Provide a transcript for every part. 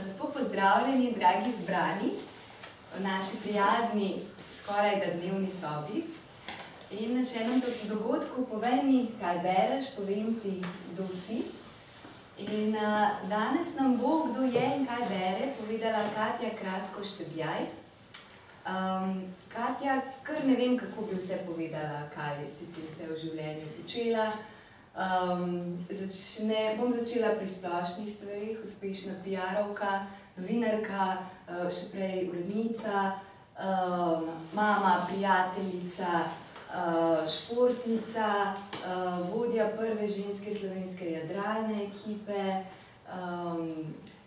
Lepo pozdravljeni, dragi zbrani, v naši prijazni skoraj da dnevni sobi. In na še enem dogodku povej mi, kaj bereš, povem ti, kdo si. In danes nam bo, kdo je in kaj bere, povedala Katja Krasko-Štebljaj. Katja, kar ne vem, kako bi vse povedala, kaj si ti vse v življenju počela. Bom začela pri splošnih stvarih, uspešna PR-ovka, novinarka, še prej urednica, mama, prijateljica, športnica, vodja prve ženske slovenske jadralne ekipe,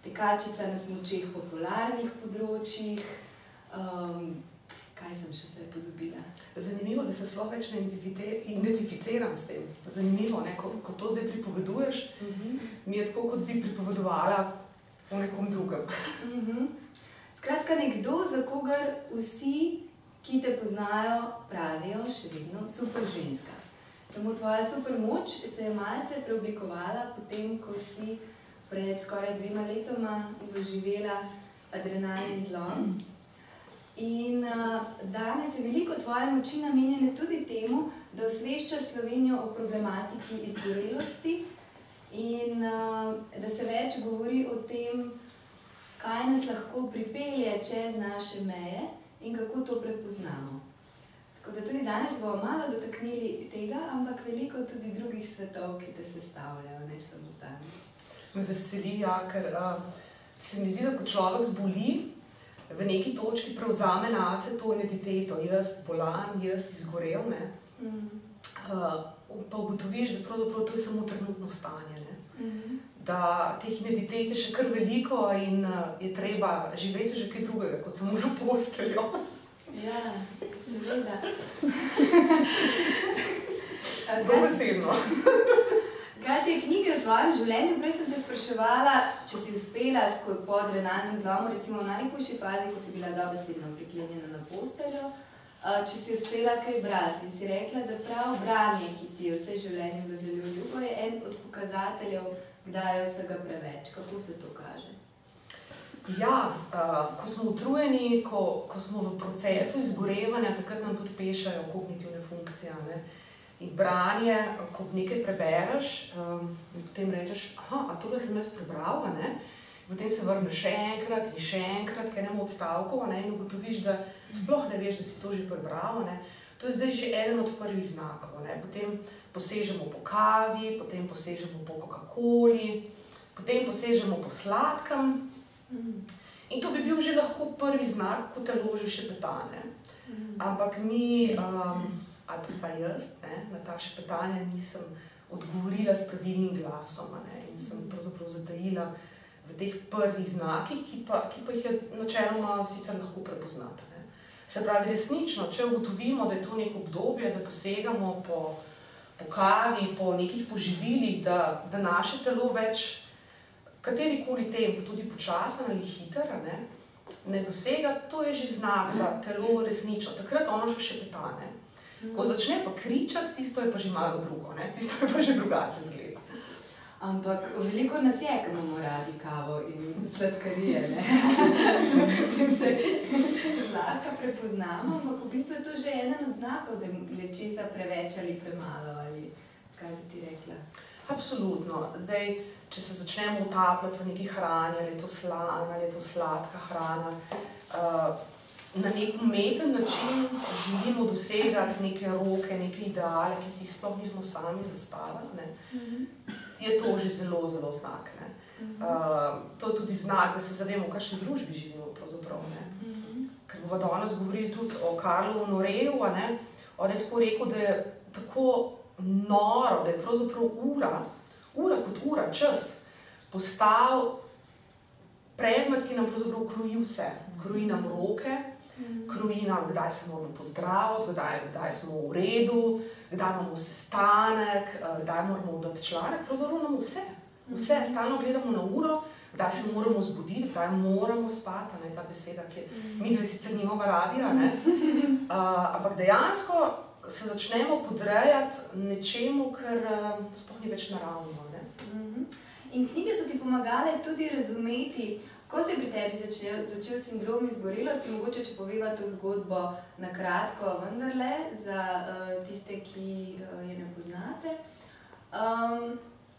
tekačica na smučeh popularnih področjih. Kaj sem še vse pozabila? Zanimivo, da se sploh več ne identificiram s tem. Zanimivo, ko to zdaj pripoveduješ, mi je tako, kot bi pripovedovala o nekom drugem. Skratka, nekdo, za kogar vsi, ki te poznajo, pravijo še vedno super ženska. Samo tvoja super moč se je malce preoblikovala potem, ko si pred skoraj 2 letoma doživela adrenalni zlom. In danes je veliko tvoje moči namenjene tudi temu, da osveščaš Slovenijo o problematiki izgorelosti in da se več govori o tem, kaj nas lahko pripelje čez naše meje in kako to prepoznamo. Tako da tudi danes bomo malo dotaknili tega, ampak veliko tudi drugih svetov, ki te sestavljajo, ne samo tam. Me veseli, ker se mi zdi, da ko človek zboli, v neki točki prevzame nase to identiteto, jaz bolan, jaz izgorel, pa ugotoviš, da pravzaprav to je samo trenutno stanje, da teh identitet je še kar veliko in je treba živeti že kaj drugega, kot samo za posteljo. Ja, seveda. Dobesedno. Katja, knjige o tvojem življenju, prej sem te spraševala, če si uspela po adrenalnem zlomu, recimo v najhujši fazi, ko si bila dobesedno priklenjena na posteljo, če si uspela kaj brati. In si rekla, da prav branje, ki ti je vse življenje bilo zelo ljubo, je en od pokazateljev, kdaj je vsega preveč. Kako se to kaže? Ja, ko smo utrujeni, ko smo v procesu izgorevanja, takrat nam tudi pešajo kognitivne funkcije. In branje, ko nekaj prebereš, in potem rečeš, a tole sem jaz prebrala, potem se vrneš še enkrat in še enkrat, k enemu odstavku, in ugotoviš, da sploh ne veš, da si to že prebrala. To je zdaj že eden od prvih znakov. Potem posežemo po kavi, potem posežemo po Coca-Coli, potem posežemo po sladkem. In to bi bil že lahko prvi znak, ko telo že šepeta. Ampak mi, ali pa saj jaz, na ta šepetanja nisem odgovorila s pravilnim glasom in sem pravzaprav zatajila v teh prvih znakih, ki pa jih je načeloma sicer lahko prepoznati. Se pravi, resnično, če ugotovimo, da je to neko obdobje, da posegamo po kavi, po nekih poživilih, da naše telo več katerikoli tempo, tudi počasen ali hiter, ne dosega, to je že znak, da telo resnično, takrat ono še šepeta. Ko začne pa kričati, tisto je pa že malo drugo, tisto je pa že drugače zgleda. Ampak veliko nas je, ko imamo radi kavo in sladkarije, Potem se zlahka prepoznamo, ampak v bistvu je to že eden od znakov, da je česa preveč ali premalo, ali kaj bi ti rekla? Absolutno. Zdaj, če se začnemo utapljati v neki hrani, ali je to slana, ali je to sladka hrana, na nek umeten način želimo dosegati neke roke, neke ideale, ki si jih sploh nismo sami zastavili, je to že zelo, zelo znak. To je tudi znak, da se zavemo, v kakšni družbi živimo pravzaprav. Ker bomo danes govorili tudi o Karlu Honoreju, on je tako rekel, da je tako noro, da je pravzaprav ura kot ura, čas, postal predmet, ki nam pravzaprav kroji vse. Kroji nam roke, kroji nam, kdaj se moramo pozdraviti, kdaj smo v redu, kdaj imamo sestanek, kdaj moramo dati članek, pravzaprav nam vse. Vse, stalno gledamo na uro, kdaj se moramo zbuditi, kdaj moramo spati, ta beseda, ki mi dve sicer nimamo radi, ampak dejansko se začnemo podrejati nečemu, kar sploh ni več naravno. In knjige so ti pomagale tudi razumeti, ko se je pri tebi začel sindrom izgorelosti, mogoče, če poveva to zgodbo na kratko, vendarle, za tiste, ki je ne poznate.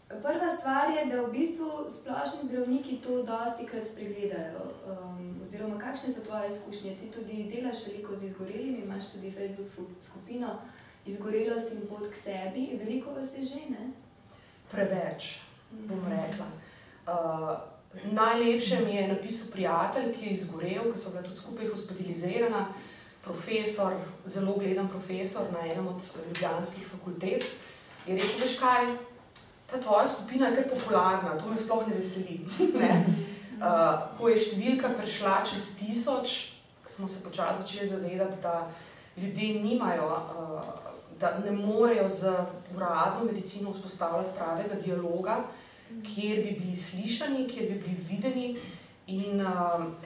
Prva stvar je, da v bistvu splošni zdravniki to dostikrat spregledajo. Oziroma, kakšne so tvoje izkušnje? Ti tudi delaš veliko z izgorelimi, imaš tudi Facebook skupino Izgorelost in pot k sebi. Veliko vas je že, ne? Preveč, bom rekla. Najlepše mi je napisal prijatelj, ki je izgorel, ki so bila tudi skupaj hospitalizirana, profesor, zelo ugledan profesor na enem od ljubljanskih fakultet. Je rekel, veš kaj, ta tvoja skupina je kar popularna, to me sploh ne veseli. Ne? Ko je številka prišla čez 1000, smo se počasi začeli zavedati, da ljudje nimajo, da ne morejo z uradno medicino vzpostavljati pravega dialoga, kjer bi bili slišani, kjer bi bili videni in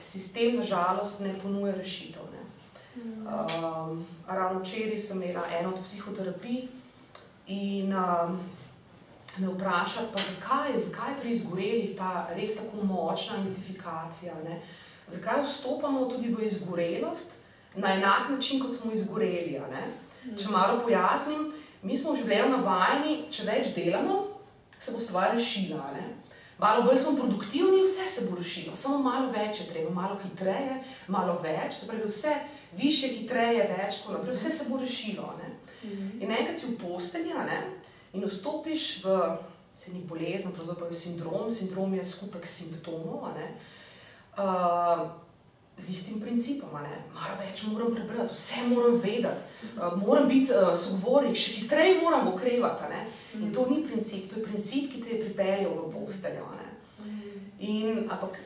sistem, na žalost, ne ponuja rešitev. Ravno včeraj sem imela eno od psihoterapij in me vpraša, pa zakaj pri izgorelih ta res tako močna identifikacija, ne? Zakaj vstopamo tudi v izgorelost na enak način, kot smo izgoreli, ne? Če malo pojasnim, mi smo v življenju navajeni, če več delamo, se bo stvar rešila, ne? Malo bolj smo produktivni, vse se bo rešilo, samo malo več je treba, malo hitreje, malo več, se pravi vse više, hitreje, več, naprej, vse se bo rešilo, ne? In enkrat si v postelji, ne? In vstopiš v, se ni bolezen, pravzaprav je sindrom je skupek simptomov, ne? Z istim principom, ne? Malo več moram prebrati, vse moram vedeti, moram biti sogovornik, še hitreje moram okrevati, ne? In to ni princip, to je princip, ki te je pripeljal v posteljo, ne? Ampak,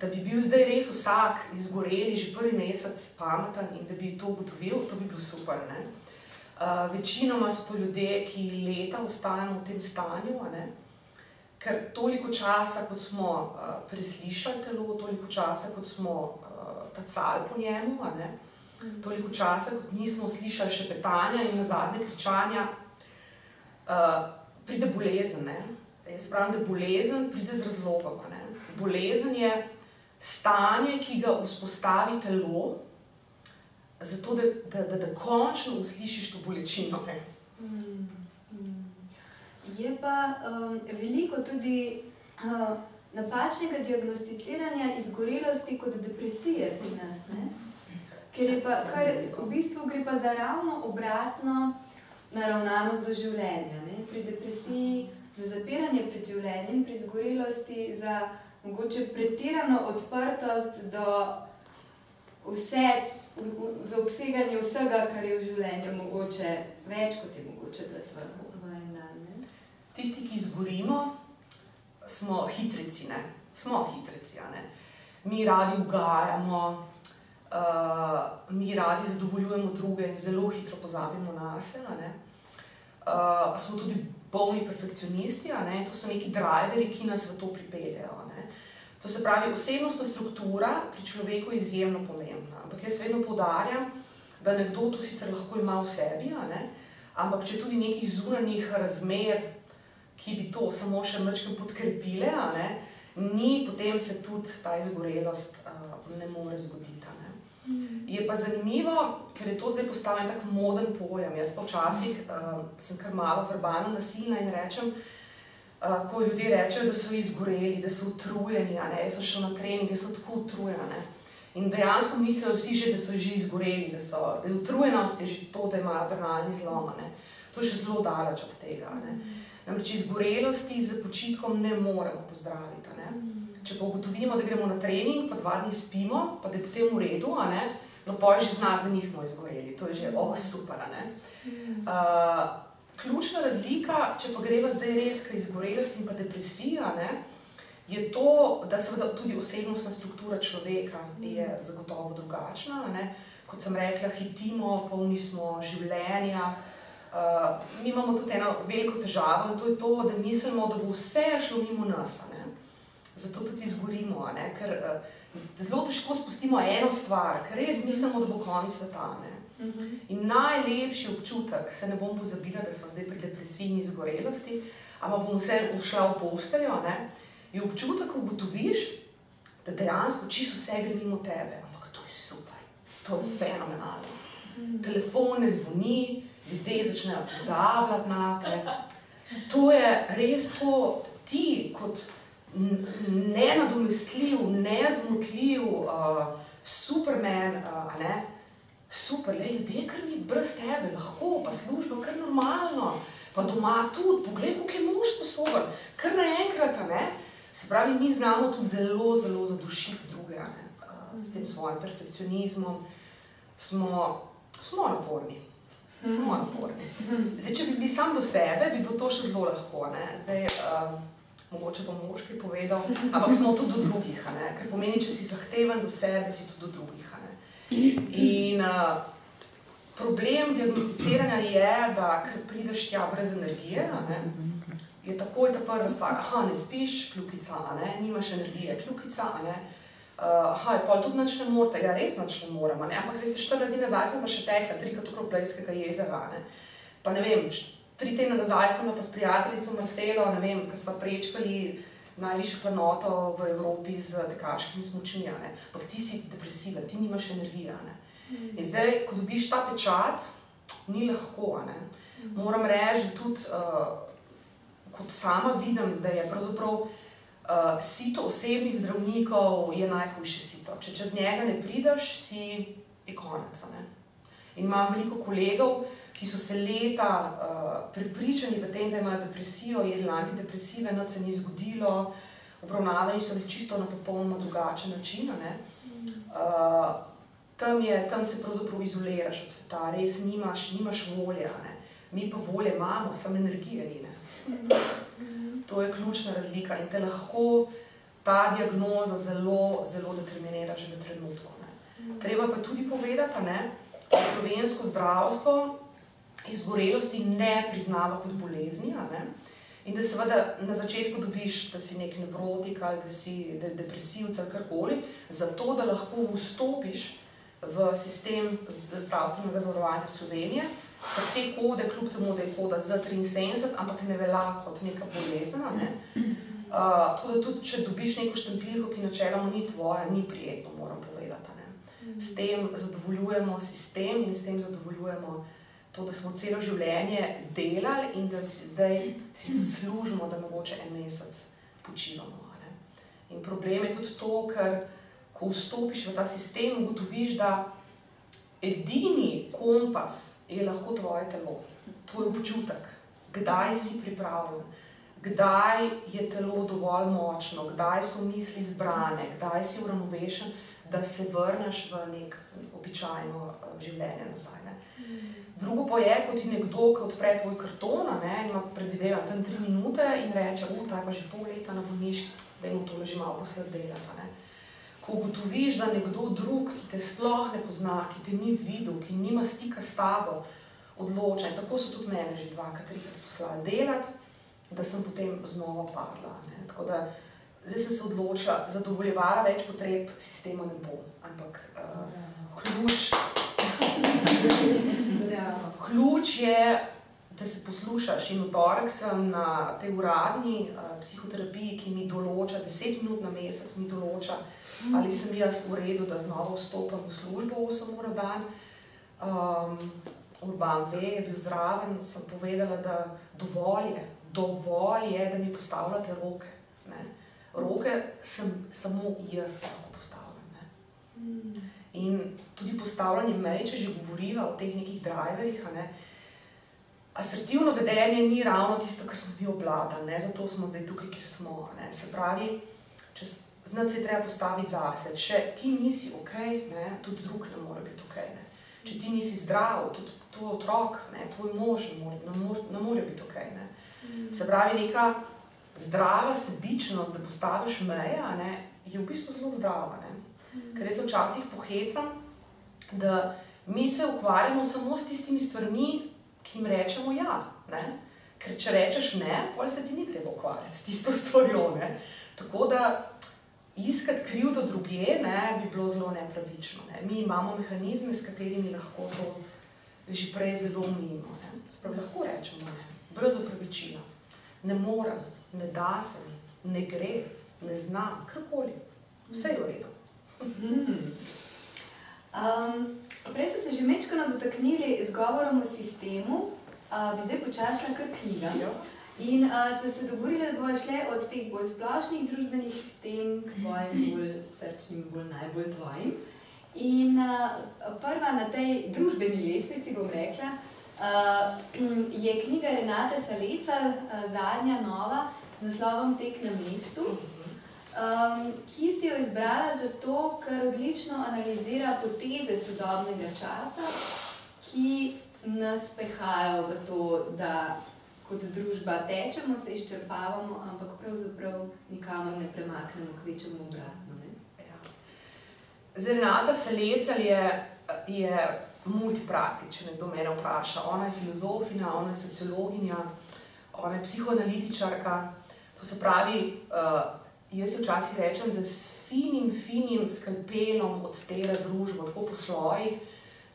da bi bil zdaj res vsak izgoreli že prvi mesec pameten in da bi to ugotovil, to bi bil super, ne? Večinoma so to ljudje, ki leta ostajamo v tem stanju, ne? Ker toliko časa, kot smo preslišali telo, toliko časa, kot smo tacali po njemu, ne? Toliko časa, kot nismo slišali šepetanja in nazadnje kričanja, pride bolezen, ne? Jaz pravim, da bolezen pride z razlogom, ne? Bolezen je stanje, ki ga vzpostavi telo, zato, da končno uslišiš to bolečino, ne? Je pa veliko tudi napačnega diagnosticiranja izgorelosti kot depresije pri nas, ne? Ker v bistvu gre pa za ravno obratno naravnanost do življenja, ne? Pri depresiji za zapiranje pred življenjem, pri izgorelosti za mogoče pretirano odprtost do za obseganje vsega, kar je v življenju mogoče več, kot je mogoče dati v en dan, ne? Tisti, ki izgorimo, smo hitrici, ne? Smo hitrici, ne? Mi radi ugajamo, mi radi zadovoljujemo druge in zelo hitro pozabimo nase, ne? Smo tudi bolni perfekcionisti, ne? To so neki driverji, ki nas v to pripeljejo, ne? To se pravi, osebnostna struktura pri človeku je izjemno pomembna, ampak jaz vedno poudarjam, da nekdo to sicer lahko ima v sebi, ne? Ampak če tudi nekih zunanjih razmer, ki bi to samo še majčkeno podkrepile, ne? Ni, potem se tudi ta izgorelost ne more zgoditi, ne? Je pa zanimivo, ker je to zdaj postavljen tak moden pojem. Jaz pa včasih sem kar malo verbalno nasilna in rečem, ko ljudje rečejo, da so izgoreli, da so utrujeni, ne? Jaz sem šel na trening, jaz sem tako utrujena, ne? In dejansko mislijo vsi že, da so že izgoreli, da je utrujenost je že to, da imajo adrenalni zlom, ne? To je še zelo daleč od tega, ne? Namreč izgorelosti z počitkom ne moremo pozdraviti, ne? Če pa ugotovimo, da gremo na trening, pa 2 dni spimo, pa da je potem v redu, ne? No, pa je že znak, da nismo izgoreli, to je že, super, ne? Ključna razlika, če pa greva zdaj res k izgorelosti in pa depresija, ne? Je to, da seveda tudi osebnostna struktura človeka je zagotovo drugačna, ne? Kot sem rekla, hitimo, polni smo življenja. Mi imamo tudi eno veliko težavo in to je to, da mislimo, da bo vse šlo mimo nas, ne? Zato tudi izgorimo, ne? Ker zelo težko spustimo eno stvar, ker res mislimo, da bo konec sveta, ne? In najlepši občutek, se ne bom pozabila, da smo zdaj pri depresiji in izgorelosti, ampak bom vse šla v posteljo, ne, je občutek, ko ugotoviš, da dejansko čisto vse gre mimo tebe. Ampak to je super, to je fenomenalno. Telefon ne zvoni, ljudje začnejo pozabljati na te. To je res to, ti kot nenadomestljiv, nezmotljiv Superman, super, ljudje, kar mi brez tebe lahko, pa služba kar normalno, pa doma tudi, poglej, koliko je mož sposoben, kar naenkrat, se pravi, mi znamo tudi zelo, zelo zadušiti druge, s tem svojim perfekcionizmom, smo naporni. Zdaj, če bi bili sam do sebe, bi bilo to še zelo lahko, Zdaj, mogoče bo moški povedal, ampak smo tudi do drugih, ker pomeni, če si zahteven do sebe, si tudi do drugih, In problem diagnosticiranja je, da ker prideš tja brez energije, je takoj ta prva stvar, ne spiš, kljukica, nimaš energije, kljukica, pol tudi nič ne morate, ja res nič ne morem, ampak veste, 4 dni nazaj sem pa še tekla 3-krat okrog Blejskega jezera, pa ne vem, 3 tedne nazaj sem pa s prijateljico Marcelo, ne vem, ko sva prečkali najvišjo planoto v Evropi z tekaškimi smučmi, ampak ti si depresiven, ti nimaš energije, In zdaj, ko dobiš ta pečat, ni lahko, Moram reči, da tudi, kot sama vidim, da je pravzaprav sito osebnih zdravnikov je najhujše sito. Če čez njega ne prideš, je konec, In imam veliko kolegov, ki so se leta prepričani v tem, da imajo depresijo, jedli antidepresive, nič se ni zgodilo, obravnavani so bili čisto na popolnoma drugačen način, Tam se pravzaprav izoliraš od sveta, res nimaš volje, Mi pa volje imamo, samo energije ni, To je ključna razlika in te lahko ta diagnoza zelo, zelo determinira že v trenutku, Treba pa tudi povedati, da slovensko zdravstvo izgorelosti ne priznava kot bolezni, In da seveda na začetku dobiš, da si nek nevrotik ali da si depresivc ali karkoli, zato da lahko vstopiš v sistem zdravstvenega zavarovanja Slovenije, ker te kode, kljub temu, da je koda Z73, ampak ne velja kot neka bolezen, Tako da tudi, če dobiš neko štampiljko, ki načeloma ni tvoja, ni prijetno, moram povedati, S tem zadovoljujemo sistem in s tem zadovoljujemo to, da smo celo življenje delali in da zdaj si zaslužimo, da mogoče en mesec počivamo, In problem je tudi to, ker ko vstopiš v ta sistem, ugotoviš, da edini kompas je lahko tvoje telo, tvoj občutek, kdaj si pripravljen, kdaj je telo dovolj močno, kdaj so misli zbrane, kdaj si uravnovešen, da se vrneš v nek običajno življenje nazaj. Drugo pa je, ko ti nekdo, ki odpre tvoj karton, ima predvidevam tam 3 minute in reče, ta je pa že pol leta na bolniški, dajmo tole že malo posled delati. Ko ugotoviš, da nekdo drug, ki te sploh ne pozna, ki te ni videl, ki nima stika s tabo, odloča. In tako so tudi mene že 2-3 poslali delati, da sem potem znova padla. Tako da zdaj sem se odločila, zadovoljevala več potreb, sistema ne bom, ampak ključ je, da se poslušaš. In v torek sem na tej uradni psihoterapiji, ki mi določa 10 minut na mesec, mi določa, ali sem jaz v redu, da znova vstopam v službo 8 ur na dan. Urban ve, je bil zraven, sem povedala, da dovolj je, da mi postavljate roke. Roke sem samo jaz lahko postavljam. In tudi postavljanje mej, če že govoriva o teh nekih driverjih, asertivno vedenje ni ravno tisto, kar smo mi obladali, zato smo zdaj tukaj, kjer smo. Se pravi, znati se je treba postaviti zase. Če ti nisi okej, tudi drug ne more biti okej. Če ti nisi zdrav, tudi tvoj otrok, tvoj mož ne more biti okej. Se pravi, neka zdrava sebičnost, da postaviš meje, je v bistvu zelo zdrava. Ker jaz se včasih pohecam, da mi se ukvarjamo samo s tistimi stvarmi, ki jim rečemo ja. Ker če rečeš ne, potem se ti ni treba ukvarjati s tisto stvarjo. Tako da iskati krivdo drugje bi bilo zelo nepravično. Mi imamo mehanizme, s katerimi lahko to že prej zelo omejimo. Se pravi, lahko rečemo ne, brez opravičila. ne morem, ne da se mi, ne gre, ne znam, karkoli. Vse je v redu. Prej ste se že mečkano dotaknili z govorom o sistemu, bi zdaj počašla kar knjiga. In smo se dogovorili, da bomo šli od teh bolj splošnih družbenih tem k tvojim bolj srčnim, bolj najbolj tvojim. In prva na tej družbeni lestvici, bom rekla, je knjiga Renate Salecl, zadnja nova, z naslovom Tek na mestu, ki si jo izbrala zato, ker odlično analizira poteze sodobnega časa, ki nas pehajo v to, da kot družba tečemo, se izčrpavamo, ampak pravzaprav nikamor ne premaknemo, k večjemu obratno. Renata Salecl je multipraktik, če nekdo mene vpraša. Ona je filozofinja, ona je sociologinja, ona je psihoanalitičarka. To se pravi, jaz si včasih rečem, da s finim skalpelom odstira družbo, tako po slojih,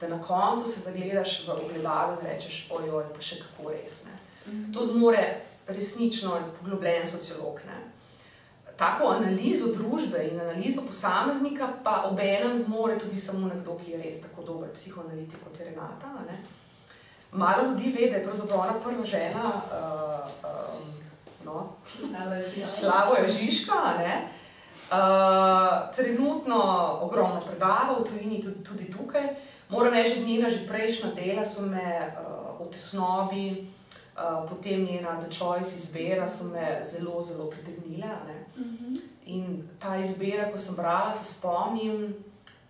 da na koncu se zagledaš v ogledalo in rečeš, ojoj, pa še kako res. To zmore resnično poglobljen sociolog. Tako analizo družbe in analizo posameznika pa obenem zmore tudi samo nekdo, ki je res tako dober psihoanalitik kot je Renata. Malo ljudi ve, da je pravzaprav ona prva žena Slavoj Žižka. Trenutno ogromno predava v tujini, tudi tukaj. Moram reči, njena že prejšnja dela so me v tesnobi, potem njena The Choice izbira so me zelo, zelo pritegnile. In ta izbira, ko sem brala, se spomnim,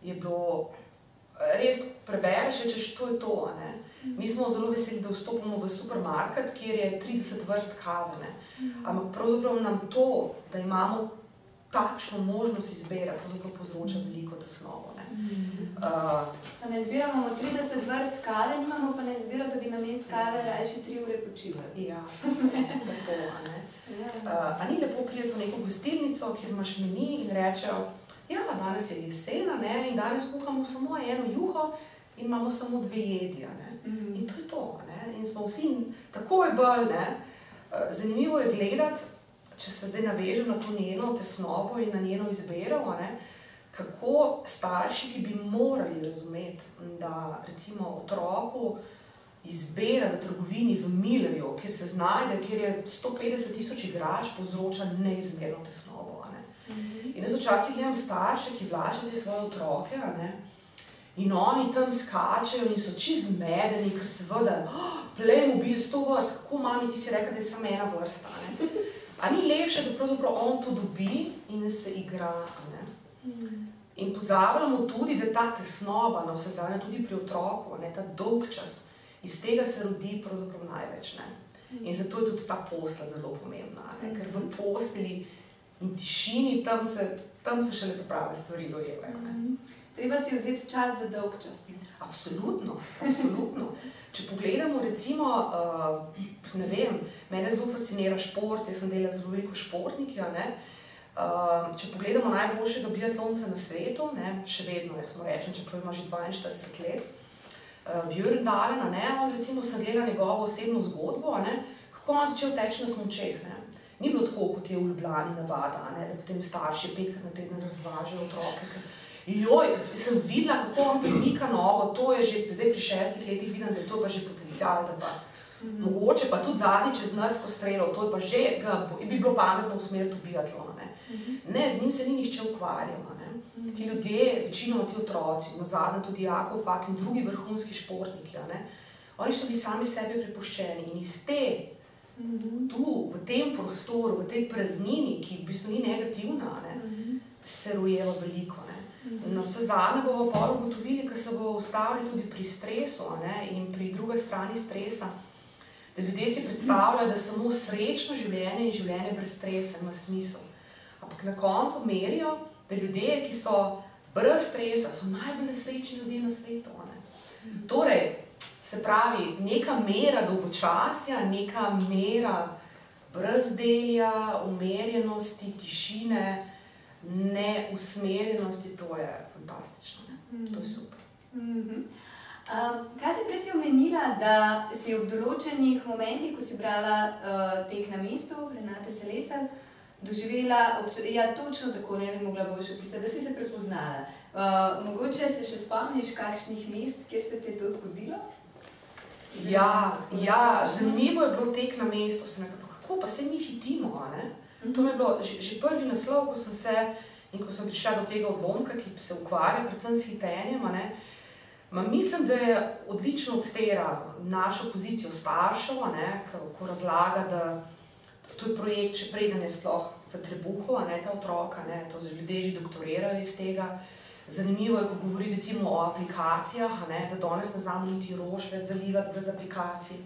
je bilo res, prebereš, rečeš, to je to. Mi smo zelo veseli, da vstopimo v supermarket, kjer je 30 vrst kave. Ampak pravzaprav nam to, da imamo takšno možnost izbire, pravzaprav povzroča veliko tesnobo. Pa ne izbiramo 30 vrst kave, nimamo pa ne izbiro, da bi namesto kave rajši 3 ure počivali. Ja, tako. A ni lepo priti v neko gostilnico, kjer imaš meni in rečejo, ja, danes je jesena in danes kuhamo samo eno juho in imamo samo 2 jedi. In to je to. In smo vsi takoj bolj. Zanimivo je gledati, če se zdaj navežem na to njeno tesnobo in na njeno izbiro, kako starši, ki bi morali razumeti, da recimo otroku izbira v trgovini v Millerju, kjer se znajde, kjer je 150 000 igrač, povzroča neizmerno tesnobo. In jaz včasih imam starše, ki vlačijo te svoje otroke, in oni tam skačejo in so čisto zmedeni, ker seveda, Playmobil 100 vrst, kako mami, ti si rekel, da je samo ena vrsta. A ni lepše, da pravzaprav on to dobi in da se igra. In pozabljamo tudi, da ta tesnoba, vsezadnje tudi pri otroku, ta dolgčas, iz tega se rodi pravzaprav največ. In zato je tudi ta posla zelo pomembna, ker v postelji in tišini tam se šele prave stvari rojevajo. Treba si vzeti čas za dolgčas. Absolutno. Če pogledamo recimo, ne vem, mene zelo fascinira šport, jaz sem delala zelo veliko športniki, če pogledamo najboljšega biatlonca na svetu, še vedno, jaz mu rečem, čeprav ima že 42 let, Björn Dahlem, on recimo sem gledala njegovo osebno zgodbo, kako on začel teči na smučeh. Ni bilo tako, kot je v Ljubljani navada, da potem starši 5-krat na teden razvažajo otroke. Joj, sem videla, kako on premika nogo, to je že, zdaj pri 6 letih vidim, da je to pa že potencial, da pa mogoče pa tudi zadnji čez nervko strelov, to je pa že, bi bilo pametno usmeriti v biatlona. Ne, z njim se ni nihče ukvarjal. Ti ljudje, večinoma ti otroci, nazadnje tudi Jakov Fak in drugi vrhunski športniki, oni so bili sami sebi prepuščeni in iz te, tu, v tem prostoru, v tej praznini, ki v bistvu ni negativna, se rojeva veliko. Na vsezadnje bomo pa ugotovili, ko se bomo ustavili tudi pri stresu in pri drugi strani stresa, da ljudje si predstavljajo, da samo srečno življenje in življenje brez stresa ima smisel. Ampak na koncu merijo, da ljudje, ki so brez stresa, so najbolj nesrečni ljudje na svetu. Torej, se pravi, neka mera dolgočasja, neka mera brezdelja, umerjenosti, tišine, neusmerjenosti, to je fantastično. To je super. Kaj te prej si omenila, da si ob določenih momentih, ko si brala Tek na mestu, Renate Selecen, doživela, točno tako, ne bi mogla boljše opisati, da si se prepoznala. Mogoče se še spomniš kakšnih mest, kjer se ti je to zgodilo? Ja, zanimivo je bilo Tek na mestu, kako pa se mi hitimo, ne? To mi je bilo že prvi naslov, ko sem prišla do tega odlomka, ki se ukvarja predvsem s hitenjem, ne? Mislim, da je odlično odstera našo pozicijo staršev, ne? Ko razlaga, da to je projekt še preden je sploh v trebuhu, ne, ta otroka, ne? To ljudje že doktorirajo iz tega. Zanimivo je, ko govori recimo o aplikacijah, ne, da danes ne znamo niti rož več zalivati brez aplikacij,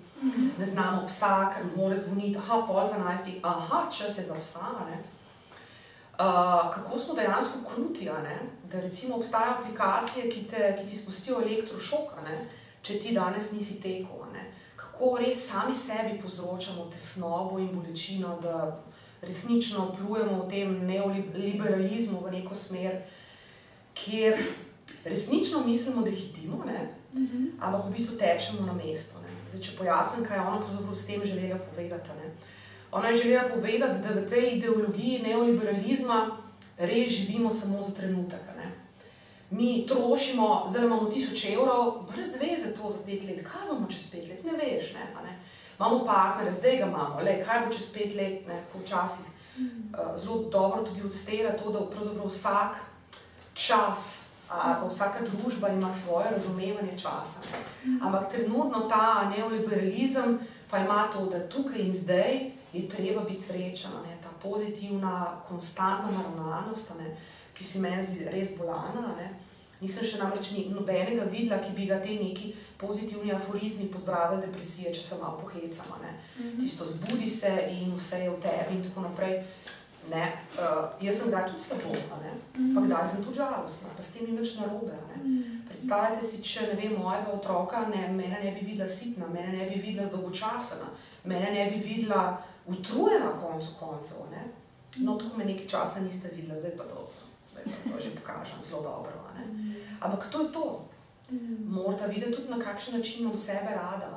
ne znamo psa, ker mora zvoniti, pol 12, čas je za psa, ne. Kako smo dejansko kruti, ne, da recimo obstajajo aplikacije, ki ti spustijo elektrošok, ne, če ti danes nisi tekel, ne. Kako res sami sebi povzročamo tesnobo in bolečino, da resnično plujemo v tem neoliberalizmu v neko smer, kjer resnično mislimo, da hitimo, ne? Ampak v bistvu tečemo na mestu. Ne? Zdaj, če pojasnim, kaj je ona pravzaprav s tem želela povedati. Ne? Ona je želela povedati, da v tej ideologiji neoliberalizma res živimo samo za trenutek. Ne? Mi trošimo, zdaj imamo 1000 evrov, brez veze to za 5 let. Kaj bomo čez 5 let? Ne veš, ne? Imamo partnere, zdaj ga imamo, kaj bo čez 5 let, ne? Tako včasih zelo dobro tudi odstera to, da pravzaprav vsak čas, pa vsaka družba ima svoje razumevanje časa. Ampak trenutno ta neoliberalizem pa ima to, da tukaj in zdaj je treba biti srečen, ta pozitivna, konstantna naravnanost, ki si meni zdi res bolana. Nisem še namreč nobenega videla, ki bi ga te neki pozitivni aforizmi pozdravili depresije, če se malo pohecam. Tisto zbudi se in vse je v tebi in tako naprej. Jaz sem kdaj tudi slabo, pa kdaj sem tudi žalostna, pa s tem ni nič narobe. Predstavljajte si, če, ne vem, moja dva otroka mene ne bi videla sitna, mene ne bi videla zdolgočasena, mene ne bi videla utrujena koncu koncev. No, tako me nekaj časa niste videla, zdaj pa to že pokažem zelo dobro. Ampak to je to. Morate videti tudi, na kakšen način imam sebe rada.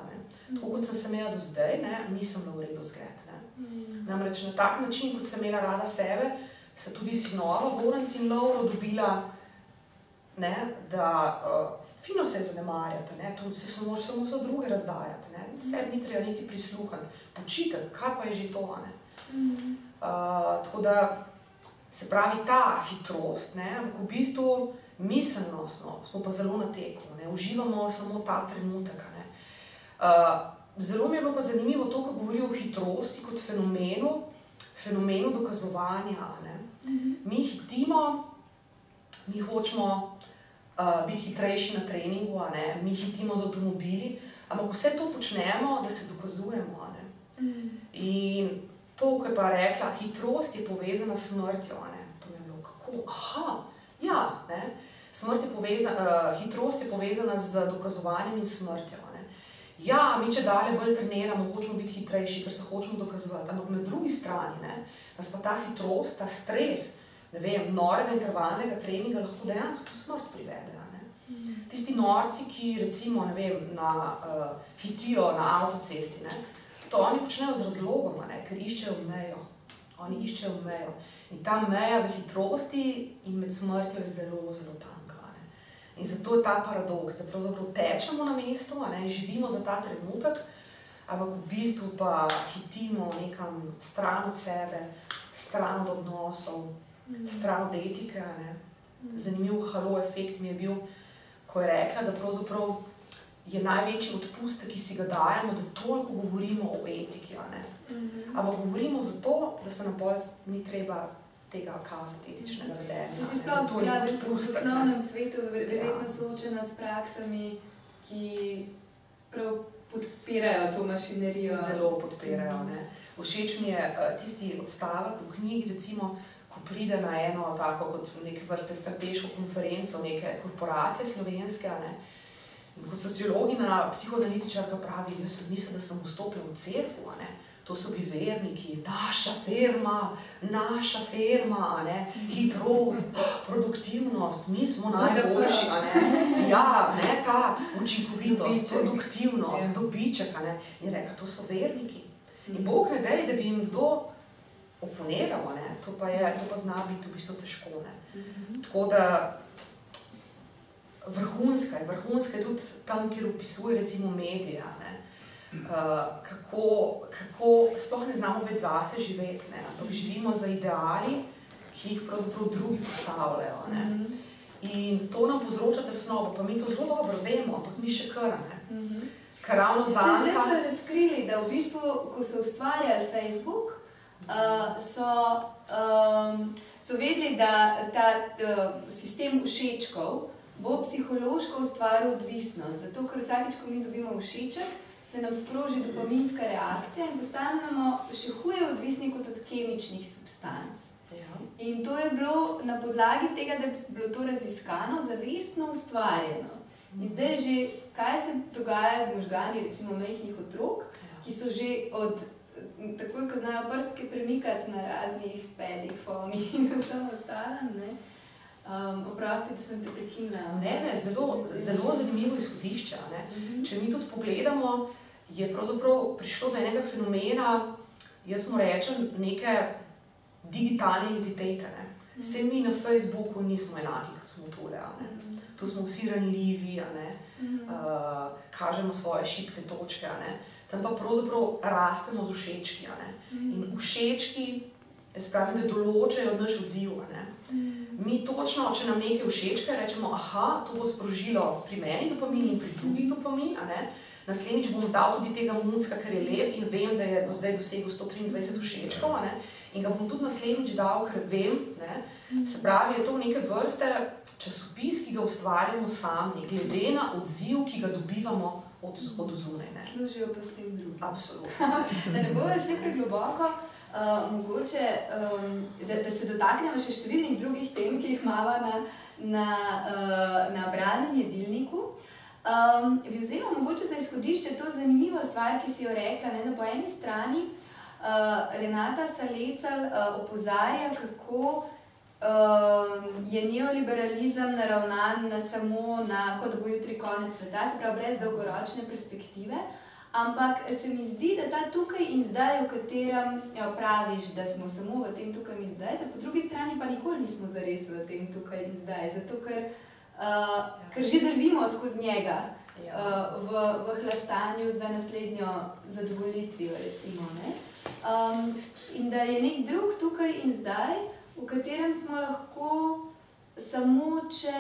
Tako kot sem se imela do zdaj, nisem bila v redu zgled. Namreč na tak način, kot sem imela rada sebe, sta tudi sinova, Goranc in Lovro, dobila, da fino se zanemarjate, to se samo za druge razdajate, sebi ni treba niti prisluhati, počitek, kaj pa je že to, tako da se pravi ta hitrost, ampak v bistvu miselnostno smo pa zelo na teku, uživamo samo ta trenutek, Zelo mi je bilo pa zanimivo to, ko govori o hitrosti kot fenomenu dokazovanja. Mi hitimo, mi hočemo biti hitrejši na treningu, mi hitimo z avtomobili, ampak vse to počnemo, da se dokazujemo. In to, ko je pa rekla, hitrost je povezana s smrtjo. To mi je bilo kako? Hitrost je povezana z dokazovanjem in smrtjo. Ja, mi če dalje bolj treniramo, hočemo biti hitrejši, ker se hočemo dokazovati, ampak na drugi strani nas pa ta hitrost, ta stres, norega intervalnega treninga lahko dejansko smrt privede. Tisti norci, ki recimo, hitijo na avtocesti, to oni počnejo z razlogom, ker iščejo mejo. Oni iščejo mejo. In ta meja v hitrosti in med smrtjo je zelo, zelo tanka. In zato je ta paradoks, da pravzaprav tečemo na mestu, živimo za ta trenutek, ampak v bistvu pa hitimo nekam stran od sebe, stran od odnosov, stran od etike. Zanimiv halo efekt mi je bil, ko je rekla, da pravzaprav je največji odpustek, ki si ga dajemo, da toliko govorimo o etiki. Ampak govorimo zato, da se nam bolj ni treba tega kazati etičnega vedenja. Ti si sploh v osnovnem svetu verjetno soočena s praksami, ki prav podpirajo to mašinerijo. Zelo podpirajo. Všeč mi je tisti odstavek v knjigi, recimo, ko pride na eno tako kot neke vrste strateško konferenco neke korporacije slovenske, in kot sociologina, psihoanalitičarka pravi, jaz sem mislila, da sem vstopila v cerkev, To so bili verniki, naša firma, a ne, hitrost, produktivnost, mi smo najboljši, a ne, ja, ne, ta učinkovitost, produktivnost, dobiček, a ne. In reka, to so verniki. In Bog ne dej, da bi jim kdo oponiral, ne, to pa zna biti v bistvu težko, ne. Tako da vrhunska je tudi tam, kjer opisuje recimo medija, ne. Kako sploh ne znamo več zase živeti, ne, ampak živimo za ideali, ki jih pravzaprav drugi postavljajo, ne. In to nam povzroča tesnobo, pa mi to zelo dobro vemo, ampak mi še kar, ne. Ker ravno zanka... Zdaj so razkrili, da v bistvu, ko so ustvarjali Facebook, so vedeli, da ta sistem všečkov bo psihološko ustvaril odvisnost, zato ker vsakič, ko mi dobimo všeček, se nam sproži dopaminska reakcija in postanemo še huje odvisni kot od kemičnih substanc. Ja. In to je bilo na podlagi tega, da je bilo to raziskano, zavestno ustvarjeno. In zdaj že, kaj se dogaja z možgani, recimo majhnih otrok, ki so že od takoj, ko znajo prstke premikati na raznih pedih, fomih in vsem ostalem, ne? Oprosti, da sem te prekinila. Ne, zelo zanimivo izhodišče, ne. Če mi tudi pogledamo, je pravzaprav prišlo do enega fenomena, jaz mu rečem, neke digitalne identitete, ne. Vse mi na Facebooku nismo enaki, kot smo tole, ne. Tu smo vsi ranljivi, ne. Kažemo svoje šibke točke, ne. Tam pa pravzaprav rastemo z všečki, ne. In všečki, jaz pravim, da določajo naš odziv, ne. Mi točno, če nam nekaj všečka, rečemo, aha, to bo sprožilo pri meni dopamin in pri drugih dopamin, a ne. Naslednjič bom dal tudi tega mucka, ker je lep in vem, da je do zdaj dosegel 123 všečkov, a ne. In ga bom tudi naslednjič dal, ker vem, ne. Se pravi, je to neke vrste časopis, ki ga ustvarjamo sami, glede na odziv, ki ga dobivamo od zunaj, ne. Služijo pa s tem drugim. Absolutno. Da ne bojo šli pregloboko, mogoče, da se dotaknemo še številnih drugih tem, ki jih imamo na bralnem jedilniku. Bi vzela mogoče za izhodišče to zanimivo stvar, ki si jo rekla, ne, da po eni strani Renata Salecl opozarja, kako je neoliberalizem naravnan na samo na, kot da bo jutri konec sveta, se pravi brez dolgoročne perspektive, ampak se mi zdi, da ta tukaj in zdaj, v katerem praviš, da smo samo v tem tukaj in zdaj, da po drugi strani pa nikoli nismo zares v tem tukaj in zdaj, zato ker že drvimo skozi njega v hlastanju za naslednjo zadovoljitvijo, recimo, ne. In da je nek drug tukaj in zdaj, v katerem smo lahko samo, če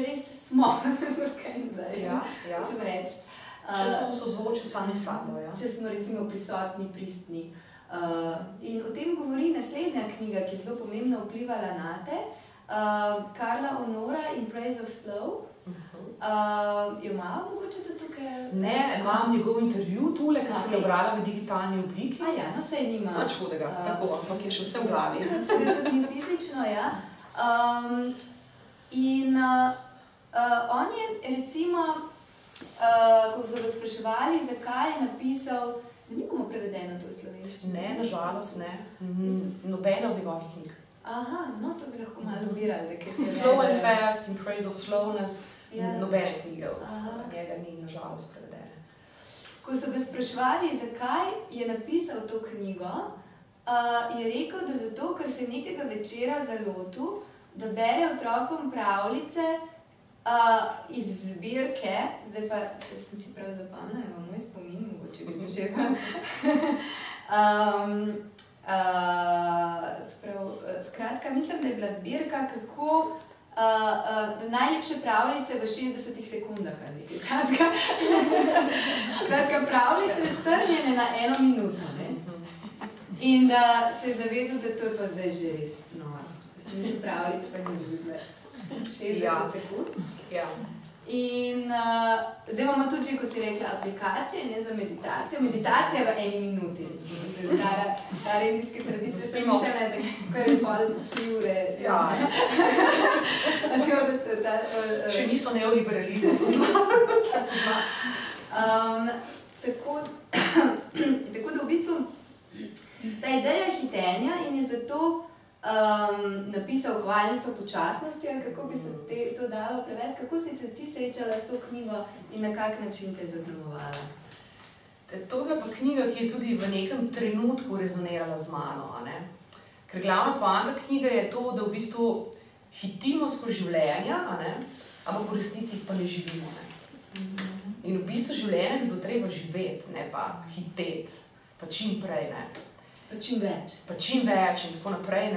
res smo tukaj in zdaj, hočem reči. Če smo v sozvočju sami s sabo, ja. Če smo recimo prisotni, pristni. In o tem govori naslednja knjiga, ki je zelo pomembno vplivala nate, Karla Honora in Praise of Slow. Jo malo mogoče tudi tukaj? Ne, imam njegov intervju tule, ki sem ga brala v digitalni obliki. Ja, no sej nima. Nič hudega, tako, ampak je še vse v glavi. Če ga tudi ni fizično, ja. In on je recimo, ko so ga spraševali, zakaj je napisal, da nimamo prevedeno to v slovenščino. Ne, nažalost ne. Nobene od njegovih knjig. Aha, no to bi lahko malo lobirali, da kaj prevede. Slow and Fast in Praise of Slowness, nobene knjige od njega ni nažalost prevedene. Ko so ga spraševali, zakaj je napisal to knjigo, je rekel, da zato, ker se nekega večera zalotil, da bere otrokom pravljice iz zbirke, zdaj pa, če sem si prav zapomnila, ima moj spomin, mogoče bi že skratka, mislim, da je bila zbirka, kako najlepše pravljice v 60 sekundah, ali nekaj. Skratka, pravljice strnjene na 1 minuto, ne? In da se je zavedel, da to je pa zdaj že res noro. Da se misli pravljic pa ni ljubile 60 sekund. Ja. In zdaj imamo tudi, ko si rekla, aplikacije, ne, za meditacijo. Meditacija v 1 minuti, recimo. To je stare indijske tradicije, sem mislila, da kar je pol 3 ure. Ja. Še niso neoliberalizem, se pozna. Tako da bistvu ta ideja hitenja in je zato napisal hvalnico počasnosti, ali kako bi se to dalo prevesti. Kako si ti srečala s to knjigo in na kak način te je zaznamovala? To je bila pa knjiga, ki je tudi v nekem trenutku rezonirala z mano. Ker glavna poanta knjige je to, da v bistvu hitimo skozi življenja, ampak v resnici jih pa ne živimo. In v bistvu življenje bi bilo treba živeti, ne pa hiteti, pa čim prej. Pa čim več. Pa čim več in tako naprej.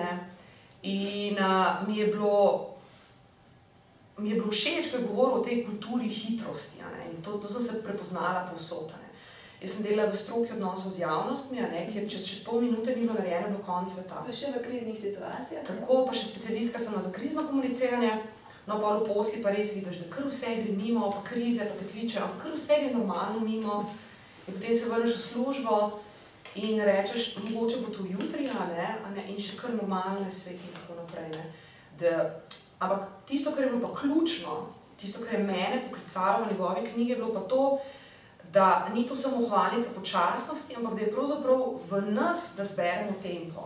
In mi je bilo všeč, ko je govoril o tej kulturi hitrosti. In to sem se prepoznala povsod. Jaz sem delala v stroki odnosov z javnostmi, kjer čez pol minute ni bilo narejeno do konca sveta. Pa še v kriznih situacijah? Tako, pa še specialistka sem za krizno komuniciranje. No, pa v posli pa res vidiš, da kar vse gre mimo, pa krize, pa te kličejo, ampak kar vse gre normalno mimo. In potem se vrneš v službo in rečeš, mogoče bo to jutri, in še kar normalno je svet in tako naprej. Ampak tisto, kar je bilo pa ključno, tisto, kar je mene poklicalo v njegovi knjigi, je bilo pa to, da ni to samo hvalnica počasnosti, ampak da je pravzaprav v nas, da zberemo tempo.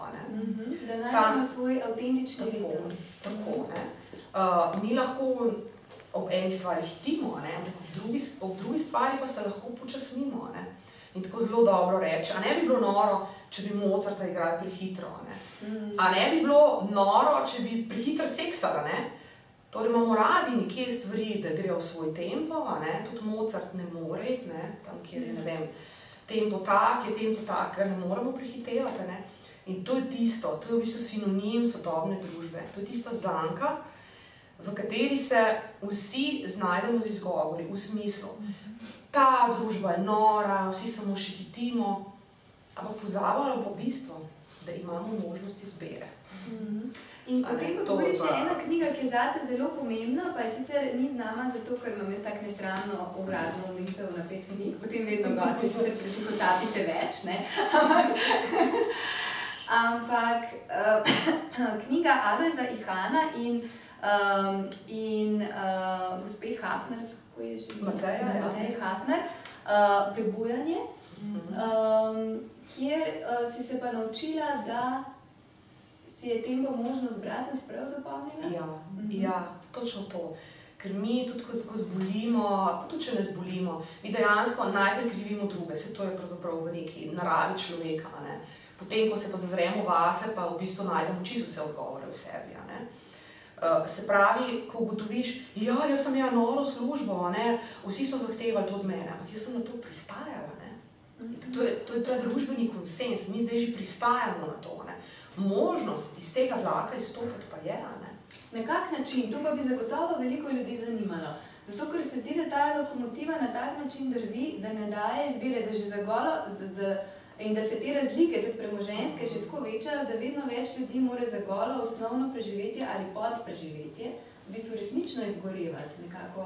Da najdemo svoj avtentični ritem. Tako. Mi lahko ob eni stvari hitimo, ob drugi stvari pa se lahko počasnimo. In tako zelo dobro reče. A ne bi bilo noro, če bi Mozarta igrali prehitro. A ne bi bilo noro, če bi prehitro seksala. Torej imamo radi nekje stvari, da grejo v svoj tempo, tudi Mozart ne more iti, tam kjer je, ne vem, tempo tak, ga ne moremo prehitevati. In to je tisto, to je v bistvu sinonim sodobne družbe. To je tista zanka, v kateri se vsi znajdemo z izgovori, v smislu, ta družba je nora, vsi samo še hitimo, ampak pozabljamo pa bistvo, da imamo možnost izbire. In potem pa govori še ena knjiga, ki je zate zelo pomembna, pa je sicer ni z nama zato, ker imam jaz tak nesramno obradno omejitev na 5 knjig, potem vedno gosti sicer pretihotapite več, ampak knjiga Alojza Ihana in gospe Hafner, kako je že? Mateje Hafner, Prebujanje, kjer si se pa naučila, da si je tempo možno zbrati, sem si prav zapomnila? Ja, točno to. Ker mi tudi, ko zbolimo, pa tudi če ne zbolimo, mi dejansko najprej krivimo druge, se to je pravzaprav v neki naravi človeka. Potem, ko se pa zazremo vase, pa v bistvu najdemo čisto vse odgovore v sebi. Se pravi, ko ugotoviš, jaz sem noro službo, vsi so zahtevali to od mene, ampak jaz sem na to pristajala. To je družbeni konsens, mi zdaj že pristajamo na to. Možnost iz tega vlaka izstopiti pa je, Na kak način? To pa bi zagotovo veliko ljudi zanimalo. Zato, ker se zdi, da ta lokomotiva na tak način drvi, da ne daje izbire, da že zagolo, in da se te razlike, tudi premoženjske, še tako večajo, da vedno več ljudi mora zagolo osnovno preživetje ali podpreživetje v bistvu resnično izgorevati. Nekako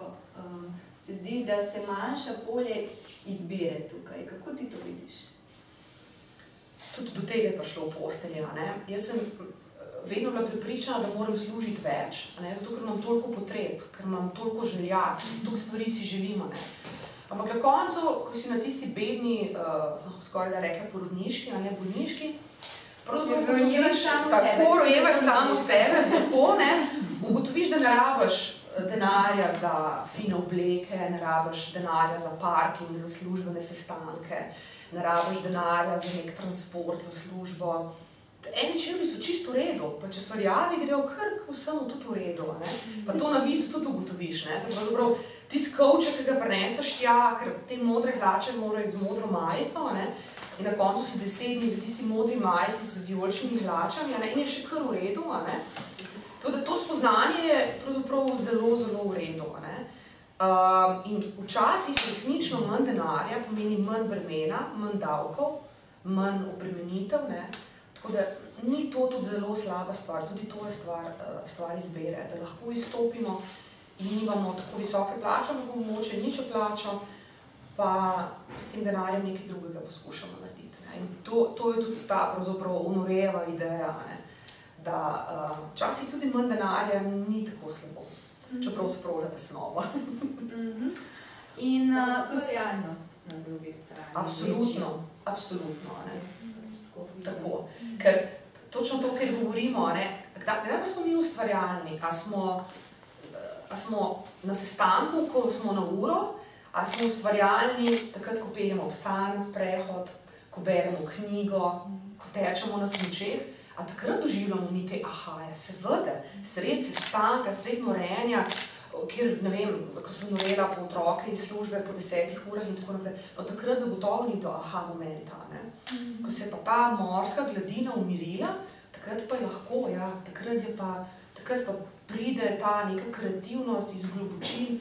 se zdi, da se manjša polje izbire tukaj. Kako ti to vidiš? Tudi do tega je prišlo v postelji. Jaz sem vedno bila prepričana, da moram služiti več, zato ker imam toliko potreb, ker imam toliko želja, toliko stvari si želimo. Ampak na koncu, ko si na tisti bedni, sem skoraj da rekla porodniški, bolniški, rojevaš samo sebe, ugotoviš, da ne rabiš denarja za fine obleke, ne rabiš denarja za parking, za službene sestanke, ne rabiš denarja za nek transport v službo. Eni čevlji so čisto v redu, pa če so rjavi, grejo kar vsemu tudi v redu. Pa to na visu tudi ugotoviš. Pravzaprav tisti kovček, ki ga prineseš tja, ker te modre hlače morajo iti z modro majico, in na koncu si 10 dni v tisti modri majici z vijoličnimi hlačami, in je še kar v redu. To spoznanje je pravzaprav zelo, zelo v redu. In včasih resnično manj denarja pomeni manj bremena, manj davkov, manj obremenitev. Tako da ni to tudi zelo slaba stvar, tudi to je stvar izbere, da lahko izstopimo in nimamo tako visoke plače, ampak mogoče ničjo plačo, pa s tem denarjem nekaj drugega poskušamo narediti. In to je tudi ta pravzaprav Honorejeva ideja, da včasih tudi manj denarja ni tako slabo, čeprav sprožate snovo. In socialnost na drugi strani. Absolutno. absolutno. Tako. Ker točno to, kar govorimo, kdaj smo mi ustvarjalni? A smo na sestanku, ko smo na uro, a smo ustvarjalni takrat, ko peljemo psa na sprehod, ko beremo knjigo, ko tečemo na smučeh, a takrat doživljamo mi te ahaje, seveda, sred sestanka, sred morenja, kjer, ne vem, ko sem norela po otroke iz službe po 10 urah in tako naprej, no takrat zagotovo ni bilo aha momenta, ne. Ko se je pa ta morska gladina umirila, takrat pa je lahko, ja, takrat pa pride ta neka kreativnost iz globočin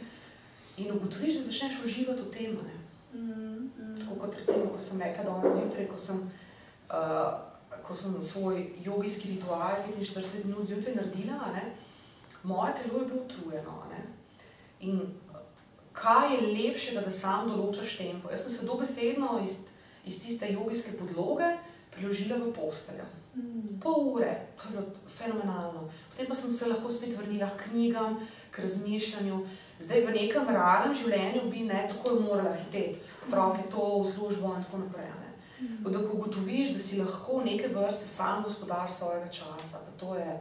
in ugotoviš, da začneš uživati v tem, ne. Tako kot recimo, ko sem rekla danes zjutraj, ko sem svoj jogijski ritual 45 minut zjutraj naredila, ne, moje telo je bilo utrujeno, ne. In kaj je lepšega, da sam določaš tempo? Jaz sem se dobesedno iz tiste jogijske podloge priložila v posteljo. Pol ure, to je bilo fenomenalno. Potem pa sem se lahko spet vrnila k knjigam, k razmišljanju. Zdaj v nekem realnem življenju bi tako morala hiteti otroke to v službo in tako naprej. Da ko ugotoviš, da si lahko neke vrste sam gospodar svojega časa, pa to je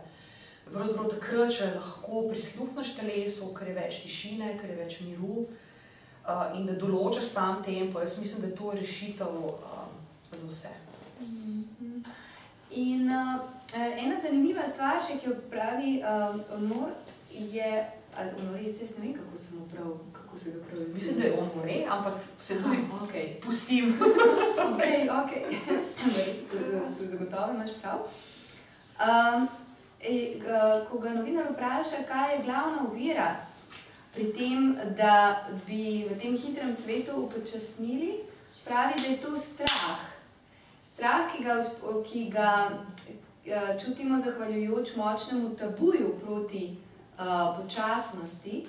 pravzaprav takrat, če lahko prisluhneš telesu, ker je več tišine, ker je več miru in da določaš sam tempo. Jaz mislim, da je to rešitev za vse. In ena zanimiva stvar, še, ki jo pravi Honore, je, ali Honore, jaz ne vem, kako se ga prav izgleda. Mislim, da je Honore, ampak se tudi pustim. Ok. Zagotovo imaš prav. Ko ga novinar vpraša, kaj je glavna ovira pri tem, da bi v tem hitrem svetu upočasnili, pravi, da je to strah. Strah, ki ga čutimo zahvaljujoč močnemu tabuju proti počasnosti,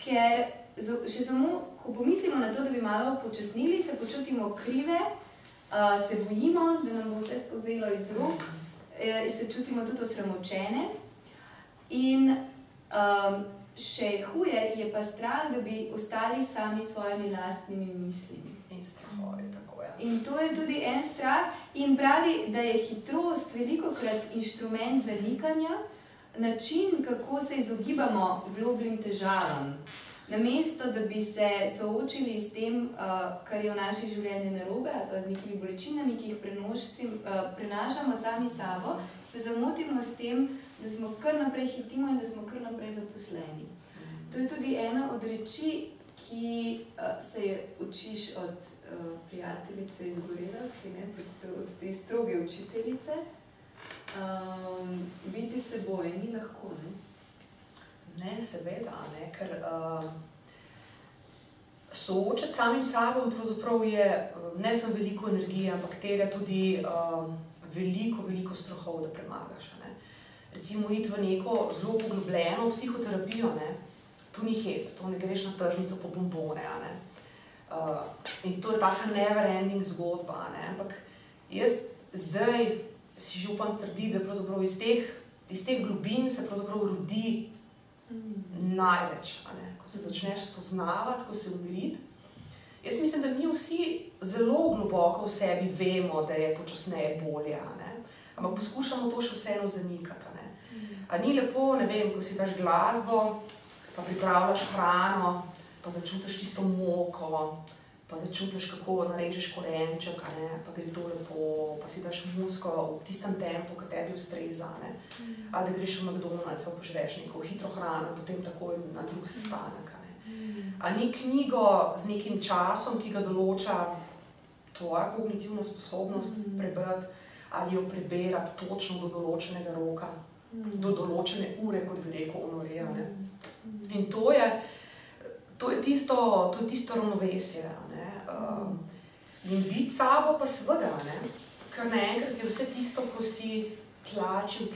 ker še samo, ko pomislimo na to, da bi malo upočasnili, se počutimo krive, se bojimo, da nam bo vse spozelo iz rok, se čutimo tudi osramočene in še huje je pa strah, da bi ostali sami s svojimi lastnimi mislimi. In strahove, tako je. In to je tudi en strah in pravi, da je hitrost velikokrat inštrument zanikanja, način, kako se izogibamo globljim težavam. Namesto, da bi se soočili s tem, kar je v naši življenju narobe, ali pa z nekimi bolečinami, ki jih prenašamo sami sabo, se zamotimo s tem, da smo kar naprej hitimo in da smo kar naprej zaposleni. To je tudi ena od reči, ki se je učiš od prijateljice iz Gorelosti, od te stroge učiteljice. Biti seboj ni lahko, ne? Ne, seveda, ne, ker soočati samim sabom pravzaprav je ne samo veliko energije, ampak terja tudi veliko strahov, da premagaš. Ne. Recimo iti v neko zelo poglobljeno psihoterapijo, ne, tu ni hec, to ne greš na tržnico po bombone. Ne. In to je taka never ending zgodba, ne, ampak jaz zdaj si že upam trditi, da pravzaprav iz teh globin se pravzaprav rodi največ, ko se začneš spoznavati, ko se umiriti. Jaz mislim, da mi vsi zelo globoko v sebi vemo, da je počasneje bolje, ampak poskušamo to še vseeno zanikati. A ni lepo, ne vem, ko si daš glasbo, pa pripravljaš hrano, pa začutiš tisto moko, pa začutiš, kako narežeš korenček, pa gre to lepo, pa si daš muziko v tistem tempu, ki tebi ustreza, ali da greš v McDonald's, pa požreš neko hitro hrano, potem takoj na drug sestanek. A ni knjigo z nekim časom, ki ga določa tvoja kognitivna sposobnost prebrati, ali jo preberati točno do določenega roka, do določene ure, kot bi rekel Honore. In to je tisto ravnovesje. In biti sabo pa seveda, ker naenkrat je vse tisto, ko si tlačil,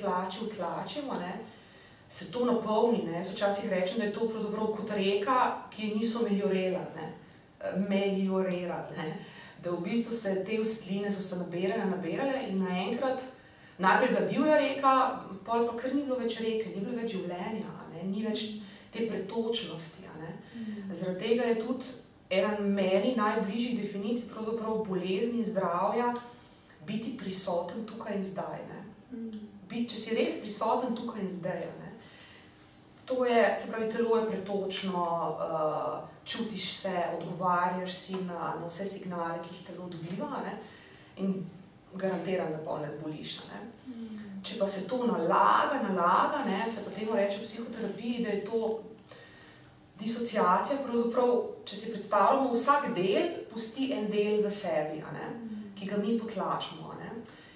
se to napolni. Jaz včasih rečem, da je to pravzaprav kot reka, ki je niso meliorerali. Da v bistvu se te usitline so se nabirale in naenkrat najprej bila divja reka, pol pa kar ni bilo več reke, ni bilo več življenja, ni več te pretočnosti. Zaradi tega je tudi ena meni najbližjih definicij pravzaprav bolezni, zdravja, biti prisoten tukaj in zdaj. Ne? Če si res prisoten tukaj in zdaj, ne? To je, se pravi, telo je pretočno, čutiš se, odgovarjaš si na vse signale, ki jih telo dobiva, ne? In garantiram, da pa ne zboliš. Ne? Če pa se to nalaga, ne? Se pa temu reče v psihoterapiji, da je to disociacija, pravzaprav, če si predstavljamo, vsak del pusti en del v sebi, ne? Ki ga mi potlačimo. Ne?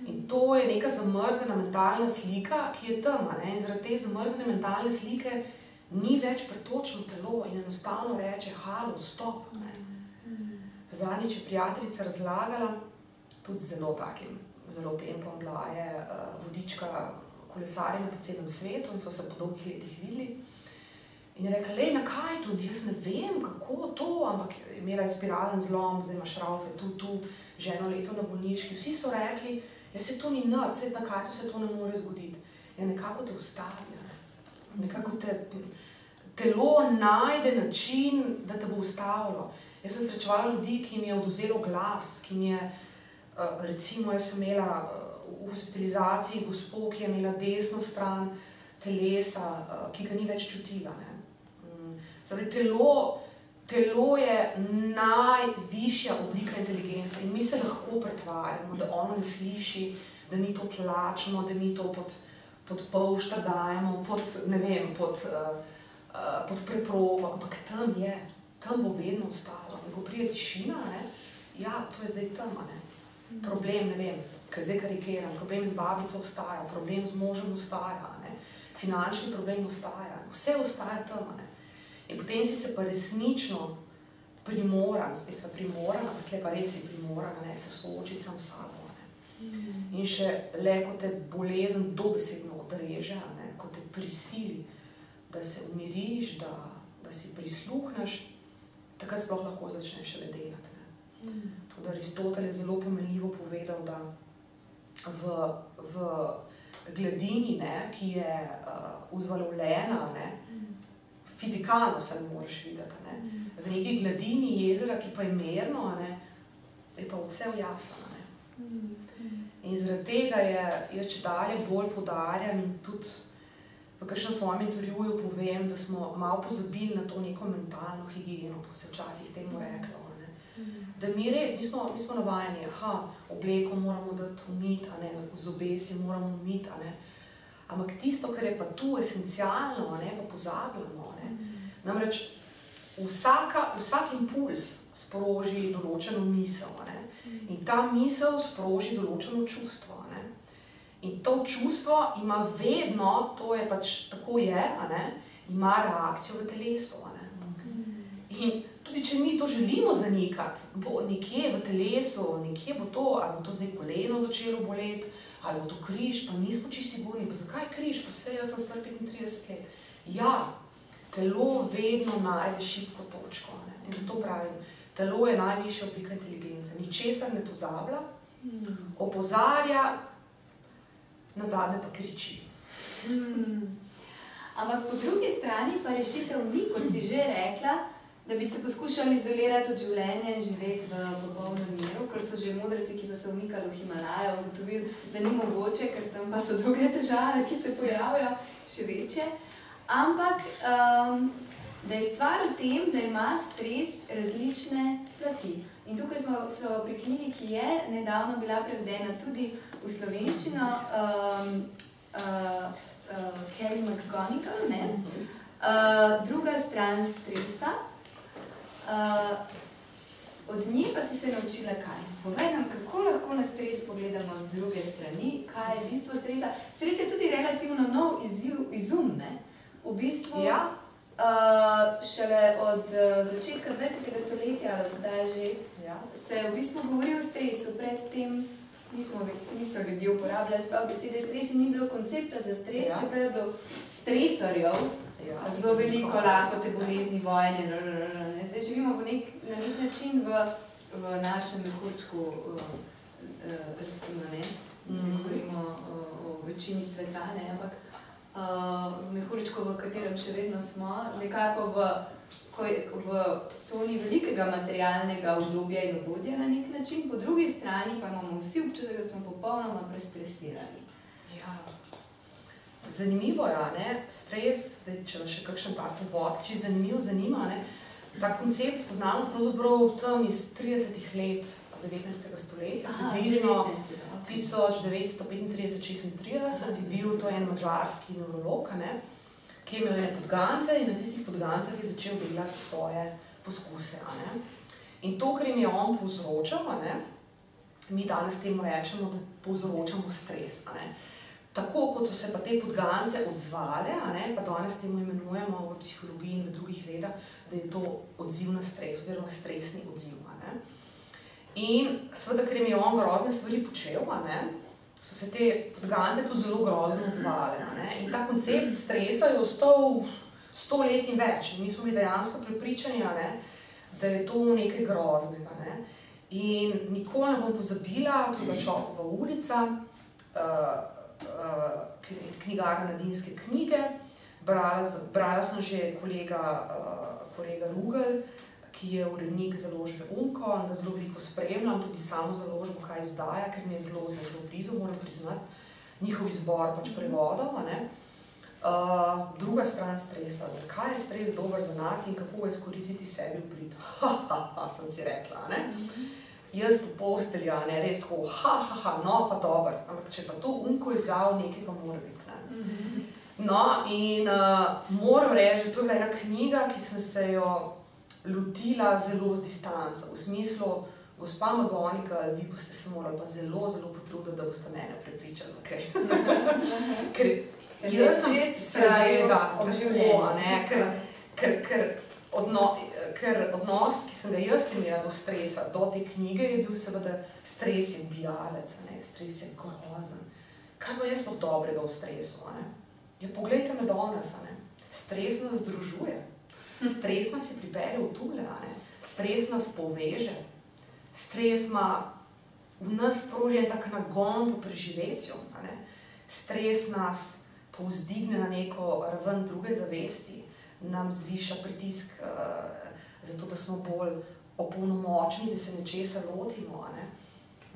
In to je neka zamrznjena mentalna slika, ki je tam. In zaradi te zamrznjene mentalne slike ni več pretočno telo in enostavno reče, halo, stop. Ne? Zadnjič je prijateljica razlagala, tudi z zelo tempom, bila je vodička kolesarjenja po celem svetu in so se po dolgih letih videli. In je rekla, na kaj to? Jaz ne vem, kako to, ampak imela je spiralen zlom, zdaj ima šraufe tu, že 1 leto na bolniški. Vsi so rekli, se to ni nič, na kaj to se to ne more zgoditi. Ja, nekako te ustavi. Nekako telo najde način, da te bo ustavilo. Jaz sem srečevala ljudi, ki jim je odvzelo glas, ki jim je, recimo, jaz sem imela v hospitalizaciji gospo, ki je imela desno stran telesa, ki ga ni več čutila. Zdaj, telo je najvišja oblika inteligence in mi se lahko pretvarjamo, da ono ne sliši, da mi to tlačimo, da mi to pod polšta dajemo, pod preprogo, ampak tam bo vedno ostalo. In ko pride tišina, to je zdaj tam, problem, ne vem, zdaj karikiram, problem z babico ostaja, problem z možem ostaja, finančni problem ostaja, vse ostaja tam. In potem si se pa resnično primoran, spet sva primoran, ampak tle pa res si primoran, se soočiti sam s sabo. In še le, ko te bolezen dobesedno odreže, ko te prisili, da se umiriš, da si prisluhneš, takrat sploh lahko začneš šele delati. Tudi Aristotel je zelo pomenljivo povedal, da v gladini, ki je vzvalovljena, fizikalno se ne moreš videti. V neki gladini jezera, ki pa je merno, je pa odsev jasen. In zaradi tega jaz čedalje bolj poudarjam in tudi v kakšnem svojem intervjuju povem, da smo malo pozabili na to neko mentalno higieno, ko se včasih temu reklo. Da mi res, mi smo navajeni, obleko moramo dati umiti, zobesi moramo umiti, ampak tisto, kar je pa tu esencialno, pa pozabljamo. Namreč vsak impuls sproži določeno misel in ta misel sproži določeno čustvo. In to čustvo ima vedno, to je pač tako je, ima reakcijo v telesu. In tudi če mi to želimo zanikati, bo nekje v telesu, nekje bo to, ali bo to zdaj koleno začelo boleti, ali bo to križ, pa nismo čisto sigurni, pa zakaj križ, pa saj jaz sem star 35 let. Ja, telo vedno najde šibko točko. In zato pravim, telo je najvišja oblika inteligence, ničesar ne pozablja, opozarja, nazadnje pa kriči. Ampak po drugi strani pa rešitev ni, kot si že rekla, da bi se poskušali izolirati od življenja in živeti v popolnem miru, ker so že modreci, ki so se umikali v Himalajo, ugotovili, da ni mogoče, ker tam pa so druge težave, ki se pojavljajo še večje. Ampak da je stvar v tem, da ima stres različne plati. In tukaj smo pri knjigi, ki je nedavno bila prevedena tudi v slovenščino, Kelly McGonigal, Druga stran stresa. Od nje pa si se naučila kaj? Povej nam, kako lahko na stres pogledamo z druge strani, kaj je bistvo stresa. Stres je tudi relativno nov izum, v bistvu šele od začetka 20. stoletja, ali kdaj že, se v bistvu govori o stresu. Predtem niso ljudi uporabljali sploh besede stres in ni bilo koncepta za stres, čeprav je bilo stresorjev, zelo veliko lakote, bolezni, vojne. Zdaj živimo na nek način v našem mehurčku, recimo, ne govorimo o večini sveta, ampak mehurčku, v katerem še vedno smo, nekako v ko je v coni velikega materialnega obdobja in obodja na nek način, po drugi strani pa imamo vsi občutek, da smo popolnoma prestresirani. Ja. Zanimivo je, ne? Stres, če vas še kakšen tak uvod, če je zanima, ne? Ta koncept poznamo pravzaprav tam iz 30 let 19. stoletja, približno 1935-36 je bil to en madžarski nevrolog, ne? Ki je imel ene podgance in na tistih podgancah je začel delati svoje poskuse. Ne? In to, kar jim je on povzročal, ne? Mi danes temu rečemo, da povzročamo stres. Ne? Tako kot so se pa te podgance odzvale, ne, pa danes temu imenujemo v psihologiji in v drugih vedah, da je to odziv na stres oziroma stresni odziv. Ne. In seveda, ker jim je on grozne stvari počel, ne, so se te podgance tudi zelo grozno odzvale. Ne. In ta koncept stresa je ostal 100 let in več. Mi smo bili dejansko prepričani, ne, da je to nekaj groznega. Ne. In nikoli ne bom pozabila, tudi Čopova ulica, knjigarna Mladinske knjige. Brala sem že kolega Rugel, ki je urednik založbe Umko, in ga zelo veliko spremljam, tudi samo založbo, kaj izdaja, ker mi je zelo blizu, moram priznati, njihov izbor pač prevodov. Druga stran stresa, zakaj je stres dober za nas in kako ga izkoristiti sebi v prid? Sem si rekla, ne? Jaz v postelji, ne, res tako, no pa dober, ampak če pa to Umko izdal, nekaj pa mora biti. Ne. No, in moram reči, to je bila ena knjiga, ki sem se jo lotila zelo z distanco, v smislu, gospa Magonika, vi boste se morali pa zelo, zelo potruditi, da boste mene prepričali, okay? Ker jaz sem seveda ker odnos, ki sem ga jaz imela do stresa, do te knjige, je bil seveda, stres je ubijalec, stres je grozen. Kaj pa jaz pa dobrega v stresu? Ja, poglejte me danes, stres nas združuje, stres nas je pripelje v tule, stres nas poveže, stres ima v nas sproži en tak nagon po preživetju, stres nas povzdigne na neko raven druge zavesti, nam zviša pritisk, zato da smo bolj opolnomočeni, da se nečesa lotimo,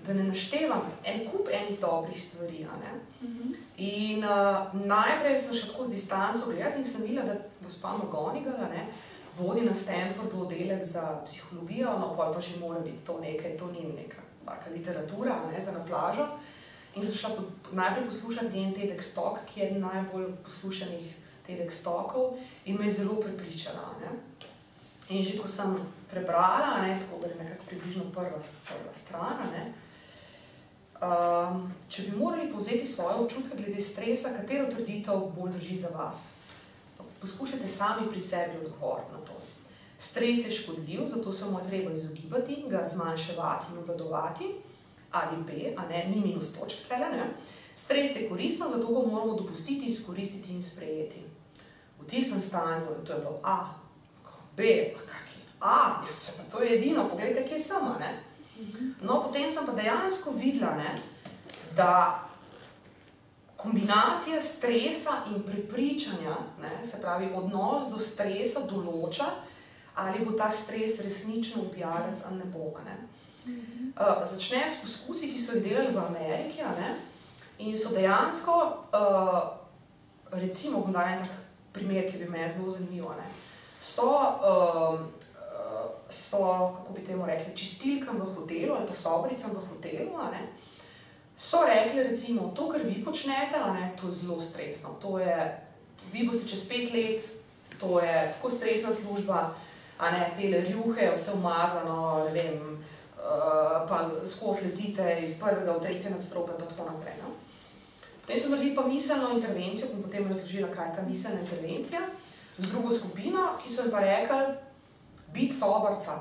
da ne naštevam en kup enih dobrih stvari. In najprej sem še tako z distanco gledati in sem videla, da gospa Magonika vodi na Stanfordu oddelek za psihologijo, no pa že mora biti to nekaj, to ni neka taka literatura, za na plažo. In sem šla najprej poslušati njen TEDx talk, ki je eden najbolj poslušanih TEDx talkov in me je zelo prepričala. In že ko sem prebrala, tako da je nekako približno prva strana, če bi morali povzeti svoje občutke glede stresa, katero trditev bolj drži za vas? Poskušajte sami pri sebi odgovoriti na to. Stres je škodljiv, zato se mu je treba izogibati, ga zmanjševati in obvladovati, ali B, ni minus točk tlele, Stres je koristno, zato ga moramo dopustiti, izkoristiti in sprejeti. V tistem stanju, to je bilo A, B, kaki A, to je edino, pogledajte, kje sem, No, potem sem pa dejansko videla, da kombinacija stresa in prepričanja, se pravi, odnos do stresa določa, ali bo ta stres resnično ubijalec ali ne bo. Začne s poskusi, ki so jih delali v Ameriki, in so dejansko, recimo, bom dala en tak primer, ki bi me zelo zanimivo, so, kako bi temu rekli, čistilkam v hotelu ali pa sobricam v hotelu, so rekli, recimo, to, kar vi počnete, to je zelo stresno, to je, vi boste čez 5 let, to je tako stresna služba, tele rjuhe, vse umazano, ne vem, pa skozi letite iz prvega v tretje nadstropje in tako naprej. Potem so naredili pa miselno intervencijo, in potem razložila, kaj je ta miselna intervencija, z drugo skupino, ki so jim pa rekli, biti sobarca,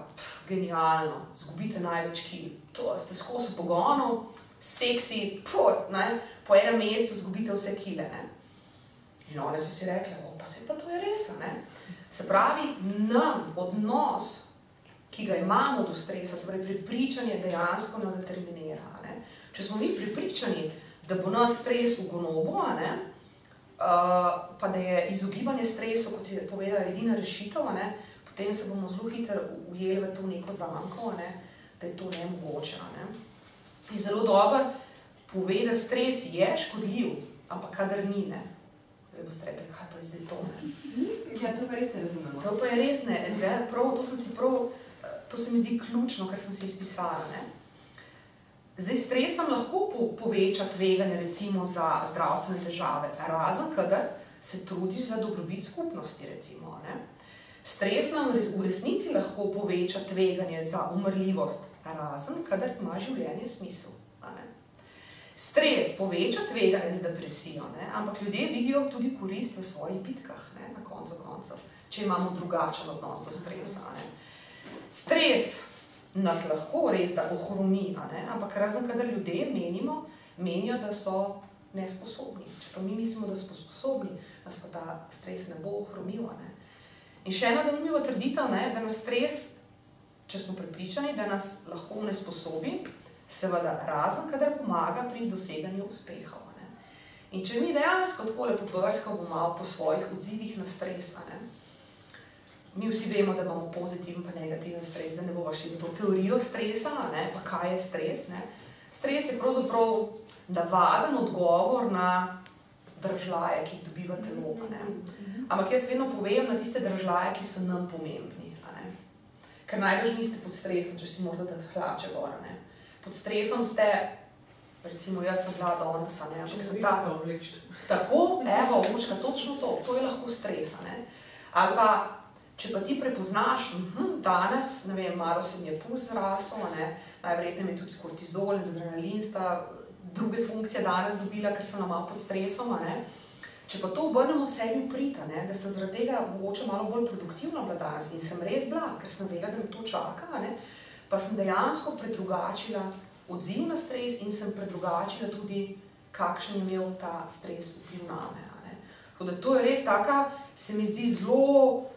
genialno, zgubite največ kil, to ste skozi v pogonu, seksi, po enem mestu zgubite vse kile. In one so si rekli, pa se pa to je res, Se pravi, nam odnos, ki ga imamo do stresa, se pravi, prepričanje dejansko nas determinira. Če smo mi prepričani, da bo nas stres v gonobu, pa da je izogibanje stresu, kot je povedala, edina rešitev, potem se bomo zelo hitro ujeli v to neko zamko, ne, da je to nemogoče. Ne. In zelo dobro pove, da stres je škodljiv, ampak kadar ni, ne. Zdaj boste rekli, kaj pa je zdaj to, ne. Ja, to pa res ne razumemo. To pa je res ne, to se mi zdi ključno, kar sem si izpisala, ne. Zdaj, stres nam lahko poveča tveganje recimo za zdravstvene težave, razen kadar se trudiš za dobrobit skupnosti, recimo, ne. Stres nam v resnici lahko poveča tveganje za umrljivost, razen kadar ima življenje smisel. Stres poveča tveganje za depresijo, ne? Ampak ljudje vidijo tudi korist v svojih bitkah, ne? Na koncu koncev, če imamo drugačen odnos do stresa. Ne? Stres nas lahko res da ohromi, ne? Ampak razen kadar ljudje menijo, da so nesposobni. Če pa mi mislimo, da smo sposobni, nas pa ta stres ne bo ohromil. Ne? In še ena zanimiva trditev, ne? Da nas stres, če smo prepričani, da nas lahko nesposobi, seveda razen, kadar pomaga pri doseganju uspehov. Ne? In če mi dejansko takole pobrskamo malo po svojih odzivih na stres, ne? Mi vsi vemo, da imamo pozitiven pa negativen stres, da ne bomo šli v to teorijo stresa, ne? Pa kaj je stres. Ne? Stres je pravzaprav navaden odgovor na držljaje, ki jih dobiva telo. Ne? Ampak jaz vedno povem na tiste držljaje, ki so nam pomembni. Ne? Ker najbrž niste pod stresom, če si morda dati hlače gor. Ne? Pod stresom ste, recimo jaz sem bila danes, ne, ampak sem ta... Tako, evo, očka, točno to je lahko stres, ne. Ali pa, če pa ti prepoznaš, danes, ne vem, malo se mi je puls zrasel, ne, najverjetneje mi je tudi kortizol in adrenalin sta druge funkcije danes dobila, ker sem malo pod stresom, ne. Če pa to obrnemo sebi v prid, ne, da sem zaradi tega mogoče malo bolj produktivna bila danes in sem res bila, ker sem vedela, da me to čaka, ne, pa sem dejansko predrugačila odziv na stres in sem predrugačila tudi, kakšen je imel ta stres vpliv name. Tako da to je res taka, se mi zdi zelo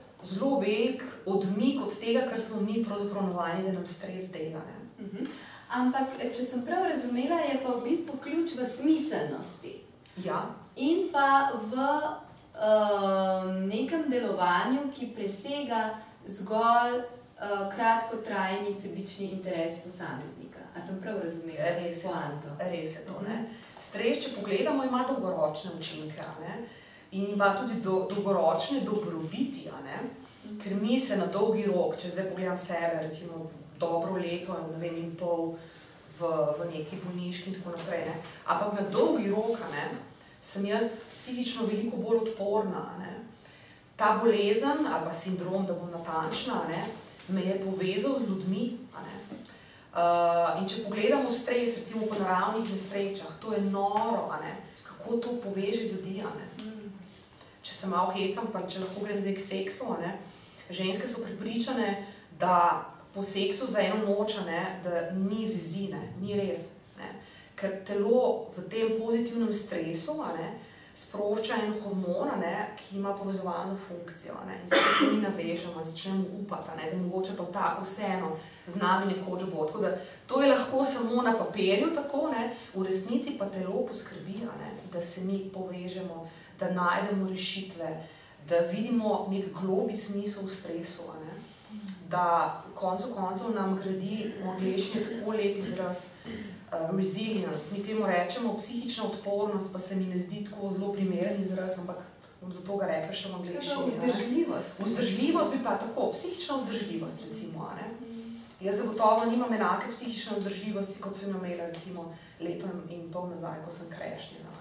velik odmik od tega, kar smo mi pravzaprav navajeni, da nam stres dela. Ne. Ampak, če sem prav razumela, je pa v bistvu ključ v smiselnosti. Ja. In pa v nekem delovanju, ki presega zgolj kratkotrajni sebični interes posameznika. A sem prav razumela poanto? Res je to, ne. Stres, če pogledamo, ima dolgoročne učinke, ne. In ima tudi dolgoročne dobrobiti, ne. Ker mi se na dolgi rok, če zdaj pogledam sebe, recimo dobro leto, ne vem, in pol v neki bolniški in tako naprej, ne. Ampak na dolgi rok, ne, sem jaz psihično veliko bolj odporna, ne. Ta bolezen, ali pa sindrom, da bom natančna, ne, me je povezal z ljudmi. In če pogledamo stres, recimo po naravnih nesrečah, to je noro, kako to poveže ljudi. Če se malo hecam, pa če lahko grem zdaj k seksu, ženske so prepričane, da po seksu za eno noč, da ni vezi, ni res. Ker telo v tem pozitivnem stresu sprošča en hormon, ki ima povezovalno funkcijo. In zato se mi navežemo, začnemo upati, da mogoče pa ta vseeno z nami nekoč bo. Tako da to je lahko samo na papirju tako, v resnici pa telo poskrbi, da se mi povežemo, da najdemo rešitve, da vidimo nek globlji smisel v stresu, da koncu koncev nam gradi v angleščini tako lep izraz, resilience, mi temu rečemo psihična odpornost, pa se mi ne zdi tako zelo primeren izraz, ampak bom zato ga rekla še v angleščini. Vzdržljivost. Vzdržljivost bi pa tako, psihična vzdržljivost recimo. Jaz zagotovo nimam enake psihične vzdržljivosti, kot sem imela recimo leto in pol nazaj, ko sem krešnjena.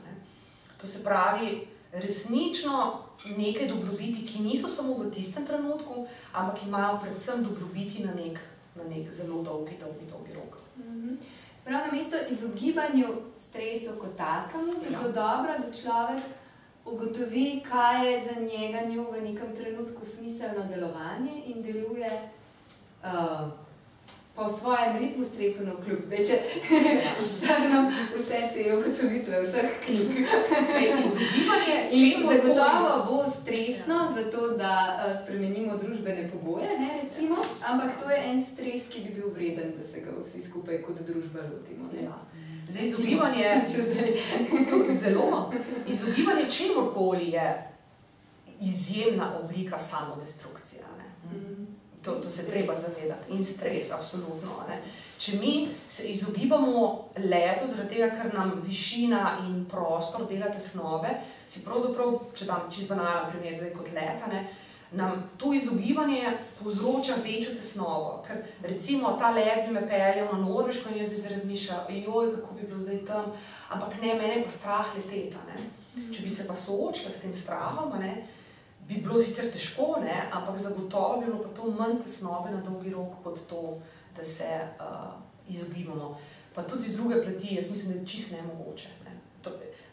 To se pravi, resnično nekaj dobrobiti, ki niso samo v tistem trenutku, ampak imajo predvsem dobrobiti na nek zelo dolgi rok. Prav na mesto izogibanju stresu kot takemu, bi bilo dobro, da človek ugotovi, kaj je za njega v nekem trenutku smiselno delovanje in deluje po svojem ritmu stresu navkljub. Zdaj, če strnem vse te ugotovitve, vseh knjig. In zagotovo bo stresno, zato da spremenimo družbene pogoje, recimo, ampak to je en stres, ki bi bil vreden, da se ga vsi skupaj kot družba lotimo. Zdaj, izogibanje čemurkoli izjemna oblika samodestrukcije. To se treba zavedati. In stres, absolutno. Če mi se izogibamo letu, zaradi tega, ker nam višina in prostor dela tesnobe, si pravzaprav, če dam čisto banalen primer, zdaj kot leta, nam to izogibanje povzroča večjo tesnobo. Ker recimo ta let bi me peljal na Norveško in jaz bi se razmišljal, joj, kako bi bilo zdaj tam, ampak ne, mene je pa strah leteta. Če bi se pa soočila s tem strahom, bi bilo sicer težko, ampak zagotovo bi bilo pa to manj tesnobe na dolgi rok kot to, da se izogibamo. Pa tudi z druge plati, jaz mislim, da je čisto nemogoče.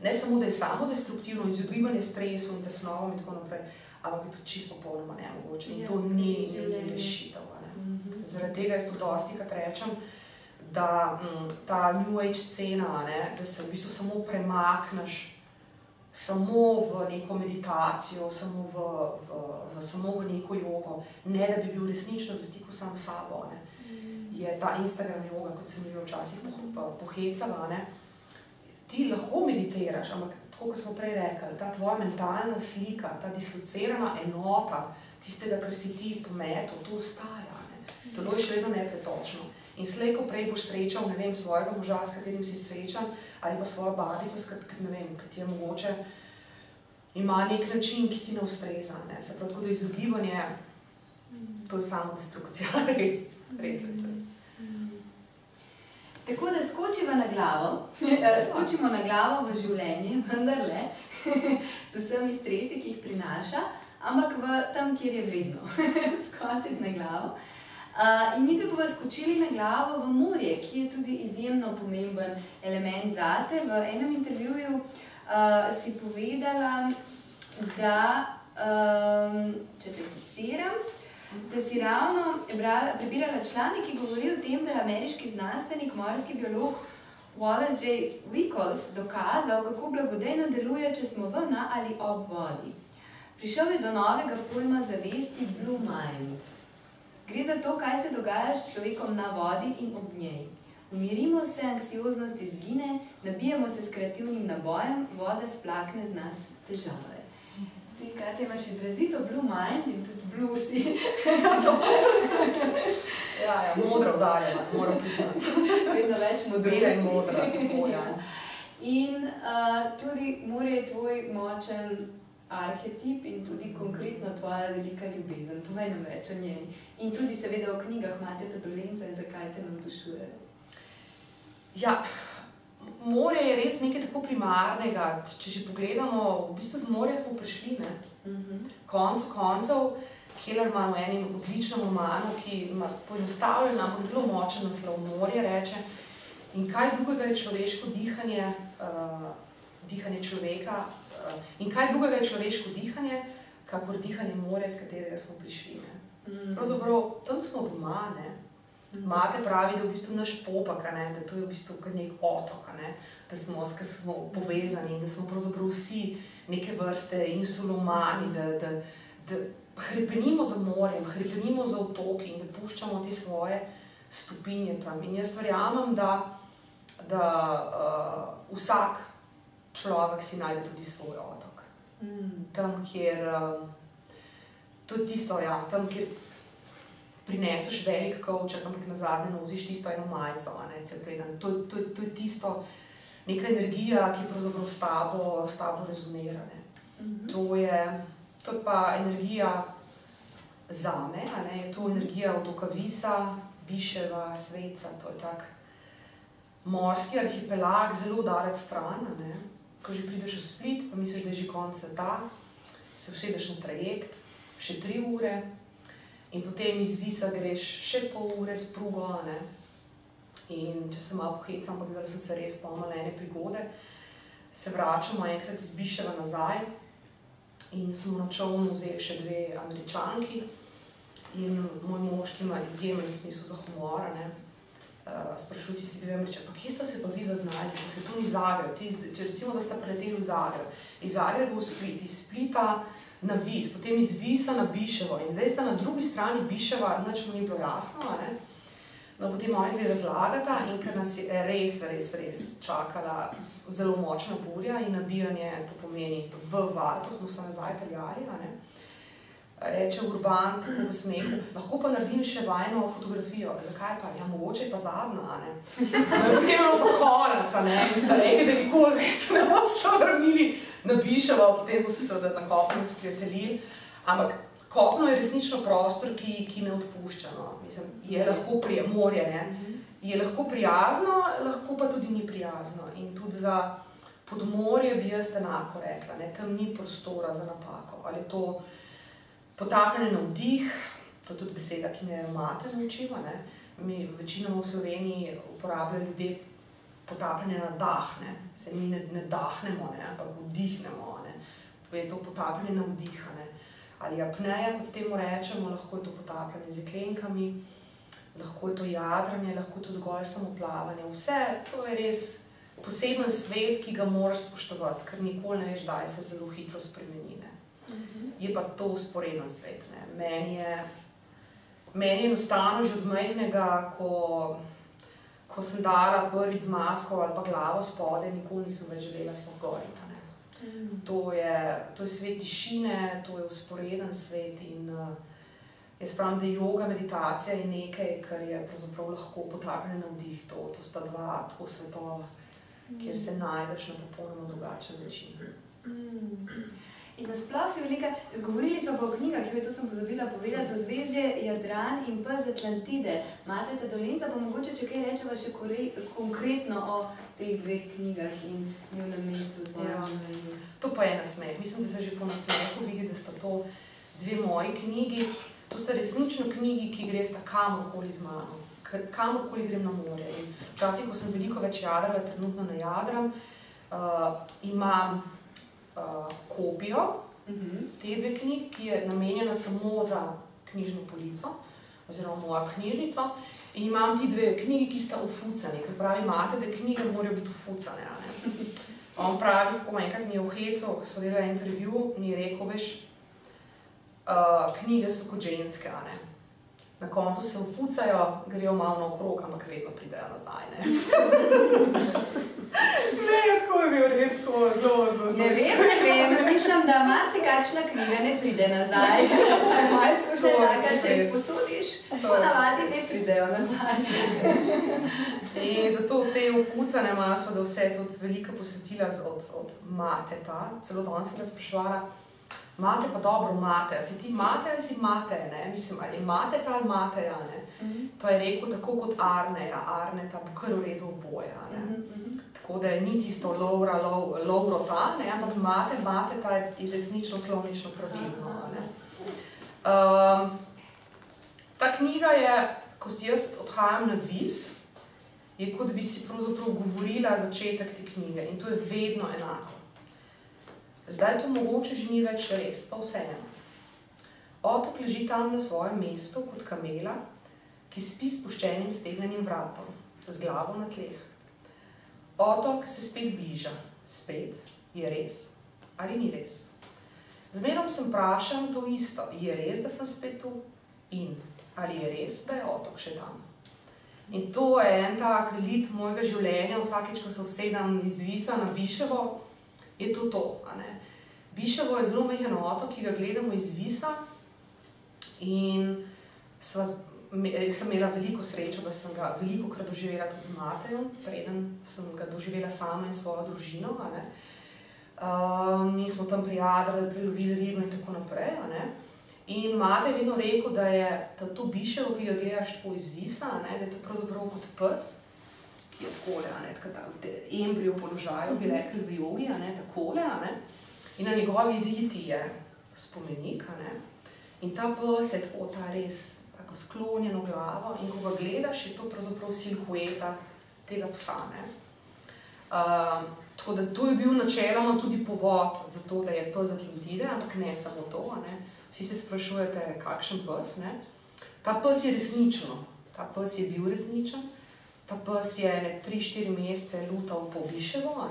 Ne samo, da je samodestruktivno, izogibanje stresu in tesnovom in tako naprej, ampak je to čisto popolnoma nemogoče. In to ni rešitev. Zaradi tega jaz to dostikrat rečem, da ta New Age scena, da se v bistvu samo premakneš samo v neko meditacijo, samo v neko jogo, ne da bi bil resnično v stiku sam s sabo. Je ta Instagram joga, kot sem jo včasih pohecala, ti lahko meditiraš, ampak tako, kot smo prej rekli, ta tvoja mentalna slika, ta dislocirana enota tistega, kar si ti pometel, to ostaja. Telo je še vedno nepretočno. In slej, ko prej boš srečal, ne vem, svojega moža, s katerim si srečan, ali pa svojo babico, ne vem, ki ti je mogoče, ima nek način, ki ti ne ustreza. Se pravi, tako da izogibanje, to je samodestrukcija, res. Tako da skočimo na glavo v življenje, vendarle, z vsemi stresi, ki jih prinaša, ampak tam, kjer je vredno skočiti na glavo. In mi bi pa skočili na glavo v morje, ki je tudi izjemno pomemben element zate. V enem intervjuju si povedala, da, če te citiram, da si ravno prebirala članek, ki govori o tem, da je ameriški znanstvenik, morski biolog Wallace J. Wickles dokazal, kako blagodejno deluje, če smo v, na ali ob vodi. Prišel je do novega pojma zavesti Blue Mind. Gre za to, kaj se dogaja s človekom na vodi in ob njej. Umirimo se, anksioznost izgine, nabijemo se s kreativnim nabojem, voda splakne z nas težave. Ti, Katja, imaš izrazito Blue Mind in tudi Blue si. Ja, modra udarjena, moram priznati. Vedno več modrosti. Bela in modra, ja. In tudi more je tvoj močen arhetip in tudi konkretno tvoja velika ljubezen. Povej nam več o njej. In tudi seveda o knjigah imate ta dolenca in zakaj te navdušujejo. Ja, morje je res nekaj tako primarnega. Če že pogledamo, v bistvu z morja smo prišli, koncev, Kellerman v enem odličnem romanu, ki ima poenostavljen, ampak zelo močen naslov Morje, reče, in kaj drugega je človeško dihanje, dihanje človeka, in kaj drugega je človeško dihanje, kakor dihanje morja, z katerega smo prišli. Pravzaprav, tam smo doma, Mate pravi, da je v bistvu naš popak, da to je v bistvu nek otok, da smo povezani in da smo pravzaprav vsi neke vrste insulomani, da hrepenimo za morjem, hrepenimo za otoki in da puščamo te svoje stopinje tam. In jaz verjamem, da vsak človek si najde tudi svoj otok. Tam, kjer, to je tisto, tam, kjer prineseš velik kovček, ampak nazadnje noziš tisto eno majico, cel teden. To je tisto, neka energija, ki pravzaprav s tabo rezonira. To je pa energija zame, je to energija otoka Visa, Biševa, Sveca, to je tak morski arhipelag, zelo daleč stran, Ko že prideš v Split, pa misliš, da je že konec sveta, se usedeš na trajekt, še 3 ure, in potem iz Visa greš še pol ure s prugo, in če se malo pohecam, ampak zdaj sem se res spomnila ene prigode, se vračamo enkrat iz Biševa nazaj in smo na čolnu vzeli še 2 Američanki in moj mož, ki ima izjemen smisel za humor, sprašujem si 2 Američanke, pa kje sta se pa vidva znali, če se to ni Zagreb, če recimo, da sta preleteli v Zagreb, iz Zagreba v Split, iz Splita na Vis, potem iz Visa na Biševo in zdaj sta na drugi strani Biševa, nič mu ni bilo jasno, No, potem oni dve razlagata in ker nas je res čakala zelo močna burja in nabijanje, to pomeni v val, ko smo se nazaj peljali, reče Urban tako v smehu, lahko pa naredim še vajno fotografijo. Zakaj pa? Ja, mogoče je pa zadnja, Potem je bilo pa konec, in sta rekli, da nikoli več se ne boste vrnili na Biševo, potem smo se seveda na kopnu sprijateljili, ampak kopno je resnično prostor, ki ne odpušča, Mislim, je lahko morje, Je lahko prijazno, lahko pa tudi ni prijazno. In tudi za podmorje bi jaz enako rekla, tam ni prostora za napako. Ali je to potapljanje na vdih, to je tudi beseda, ki me je mati naučila, Mi večinoma v Sloveniji uporabljajo ljudje potapljanje na dah, Se mi ne dahnemo, ampak vdihnemo, Je to potapljanje na vdih, Ali apneja, kot temu rečemo, lahko je to potapljanje z jeklenkami, lahko je to jadranje, lahko je to zgolj samoplavanje. Vse to je res poseben svet, ki ga moraš spoštovati, ker nikoli ne veš, kdaj se zelo hitro spremeni. Je pa to vzporeden svet. Meni je enostavno že od majhnega, ko sem dala prvič z masko ali pa glavo spodaj, nikoli nisem več želela sploh goriti. To je svet tišine, to je vzporeden svet in jaz pravim, da yoga, meditacija je nekaj, kar je pravzaprav lahko potapljanje na vdih. To sta dva tako svetova, kjer se najdeš na popolnoma drugačen način. In nasploh si velika, govorili smo pa o knjigah, to sem pozabila povedati, o Zvezdje Jadran in pa z Atlantide. Mateta Dolenca, pa mogoče, če kaj rečeva še konkretno o teh dveh knjigah in njunem mestu z njim. To pa je nasmeh. Mislim, da se že po nasmehu vidi, da sta to dve moji knjigi. To sta resnično knjigi, ki gresta kamorkoli z mano. Kamorkoli grem na morje. Včasih, ko sem veliko več jadrala, trenutno ne jadram, imam kopijo te dve knjig, ki je namenjena samo za knjižno polico, oziroma mojo knjižnico. In imam ti dve knjigi, ki sta ufucani, ker pravi imate, da knjige morajo biti ufucane. On pravi, tako enkrat mi je v hecu, ko smo delali intervju, mi je rekel, veš, knjige so kot ženske, Na koncu se ufucajo, grejo malo naokrog, ampak vedno pridejo nazaj, tako je bil res zelo. Ne vem, mislim, da marsikakšna knjiga ne pride nazaj. Moja izkušnja je taka, če jih posudiš, ponavadi ne pridejo nazaj. In zato te ufucane maso, da vse je tudi velika posvetila od Mateta, celo danes sem ga spraševala, Mate pa dobro mate, si ti mate ali si mate, Mislim, ali Mateta ali Mateja, Pa je rekel tako kot Arneja, Arneta bo kar v redu oboje, Tako da ni tisto Lovro ta, ampak Mateta je resnično slovnično pravilno, Ta knjiga je, ko jaz odhajam na Vis, je kot bi si pravzaprav govorila začetek te knjige in to je vedno enako. Zdaj to mogoče že ni več res, pa vseeno. Otok leži tam na svojem mestu kot kamela, ki spi s spuščenim stegnenim vratom, z glavo na tleh. Otok se spet bliža, spet, je res ali ni res. Zmerom sem vprašam to isto, je res, da sem spet tu? In ali je res, da je otok še tam? In to je en tak lit mojega življenja, vsakeč, ko se usedem iz Visa na Biševo, je to, Biševo je zelo majhen otok, ki ga gledamo iz Visa in sem imela veliko srečo, da sem ga velikokrat doživela tudi z Matejem, preden sem ga doživela sama in svojo družino. Mi smo tam prijadrali, prelovili ribe in tako naprej. In Mate je vedno rekel, da je to Biševo, ki ga gledaš tako iz Visa, da je to pravzaprav kot pes, ki je takole, v embriju položaju, bi rekli v jogi, takole, in na njegovi riti je spomenik, in ta pes je tako ta res tako sklonjeno glavo in ko ga gledaš, je to pravzaprav silhueta tega psa. Tako da to je bil načeloma tudi povod za to, da je pes Atlantide, ampak ne samo to, Vsi se sprašujete, kakšen pes, Ta pes je resnično, ta pes je bil resničen, ta pes je 3-4 mesece lutal po Biševo,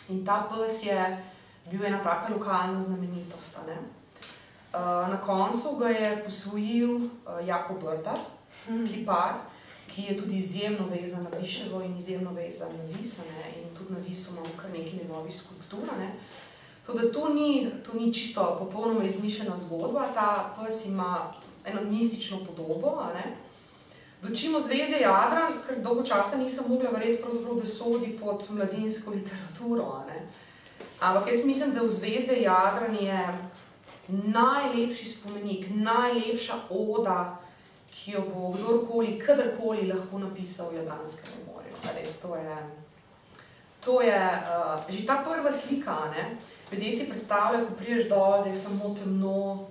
in ta pes je bil ena taka lokalna znamenitost. Na koncu ga je posvojil Jako Brdar, kipar, ki je tudi izjemno vezan na Viševo in izjemno vezan na Vis, in tudi na Visu imamo kar nekaj njegovih skulptur. Tako da to ni čisto popolnoma izmišljena zgodba, ta pes ima eno mistično podobo. Dočimo Zvezde Jadran, ker dolgo časa nisem mogla verjeti, pravzaprav, da sodi pod mladinsko literaturo. Ampak jaz mislim, da v Zvezde Jadran je najlepši spomenik, najlepša oda, ki jo bo kdorkoli, kadarkoli lahko napisal v Jadranskemu morju. Res, to je že ta prva slika, ljudje si predstavljajo, ko prideš dol, da je samo temno,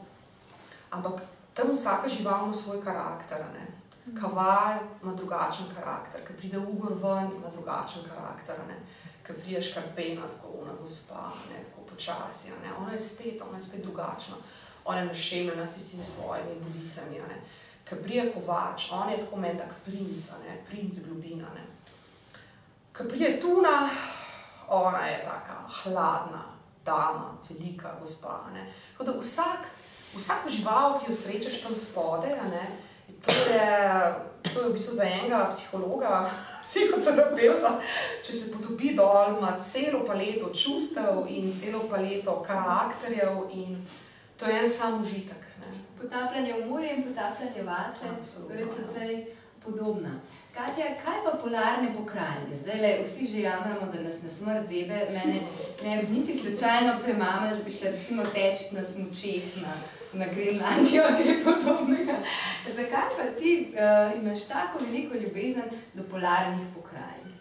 ampak tam vsaka žival ima svoj karakter. Kaval ima drugačen karakter, ko pride Ugor ven, ima drugačen karakter. Ko prideš Karpena, tako ona gospa, tako počasi, ona je spet drugačna. Ona je našemljena s tistimi svojimi budicami. Ko pride Kovač, on je tako meni tak princ globina. Ko pride Tuna, ona je taka hladna dama, velika gospa. Tako da vsako žival, ki jo srečaš tam spodaj, to je v bistvu za enega psihologa, psihoterapeuta, če se potopi dol, ima celo paleto čustev in celo paleto karakterjev in to je en sam užitek. Potapljanje v morje in potapljanje vase, torej precej podobna. Katja, kaj pa polarne pokrajine? Zdajle vsi že jamramo, da nas na smrt zebe, mene ne bi niti slučajno premamala, da bi šla recimo teči na smučeh na Grenlandijo ali kaj podobnega. Zakaj pa ti imaš tako veliko ljubezen do polarnih pokrajin?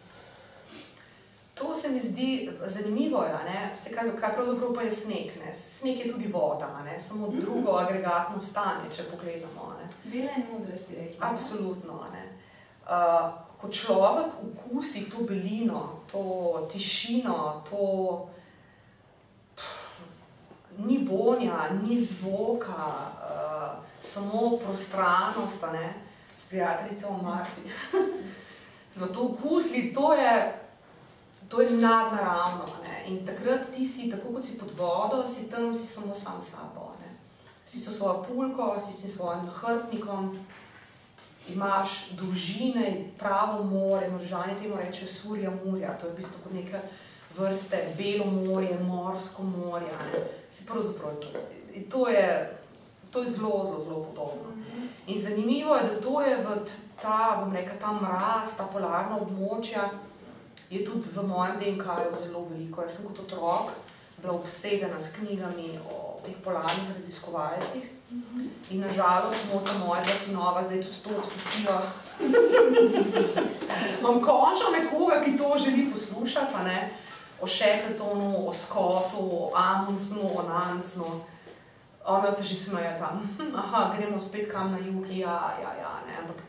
To se mi zdi zanimivo, kaj pravzaprav pa je sneg. Sneg je tudi voda, samo drugo agregatno stanje, če pogledamo. Bela in modra si rekla. Absolutno. Ko človek okusi to belino, to tišino, to ni vonja, ni zvoka, samo prostranost, s prijateljico v Marsi. Smo to okusili, to je nadnaravno. In takrat ti si, tako kot si pod vodo, si tam, si samo sam sabo. Si so svojo pulko, si s svojim nahrbtnikom, imaš dolžine, pravo more, Maržani temu reče Surja Murja, to je v bistvu kot neke vrste belo morje, morsko morje. Si pravzaprav, to je zelo, zelo, zelo podobno. In zanimivo je, da to je ta mraz, ta polarna območja, je tudi v mojem DNK-ju zelo veliko. Jaz sem kot otrok bila obsedena s knjigami o teh polarnih raziskovalcih in nažalost mota mojega sinova zdaj tudi to obsesijo. Imam končno nekoga, ki to želi poslušati, o Shackletonu, o Scottu, o Amundsenu, o Nansenu. Ona se že smeje tam, gremo spet kam na jug, ampak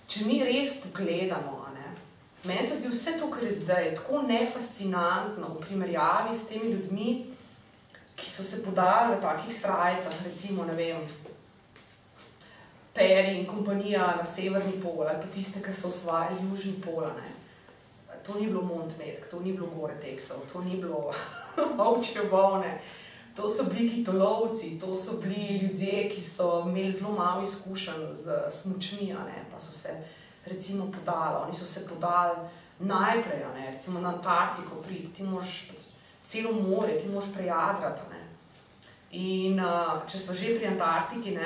če mi res pogledamo, meni se zdi vse to, kar je zdaj, tako nefascinantno v primerjavi s temi ljudmi, ki so se podali v takih srajcah, recimo, Perry in kompanija na severni pol, ali pa tiste, ki so osvajali južni pol. To ni bilo Montmetk, to ni bilo Gore-Texov, to ni bilo ovčje volne. To so bili kitolovci, to so bili ljudje, ki so imeli zelo malo izkušenj z smučmi, pa so se recimo podali. Oni so se podali najprej, recimo na Antarktiko priti, ti moraš celo morje, ti moraš prejadrati. In če so že pri Antarktiki,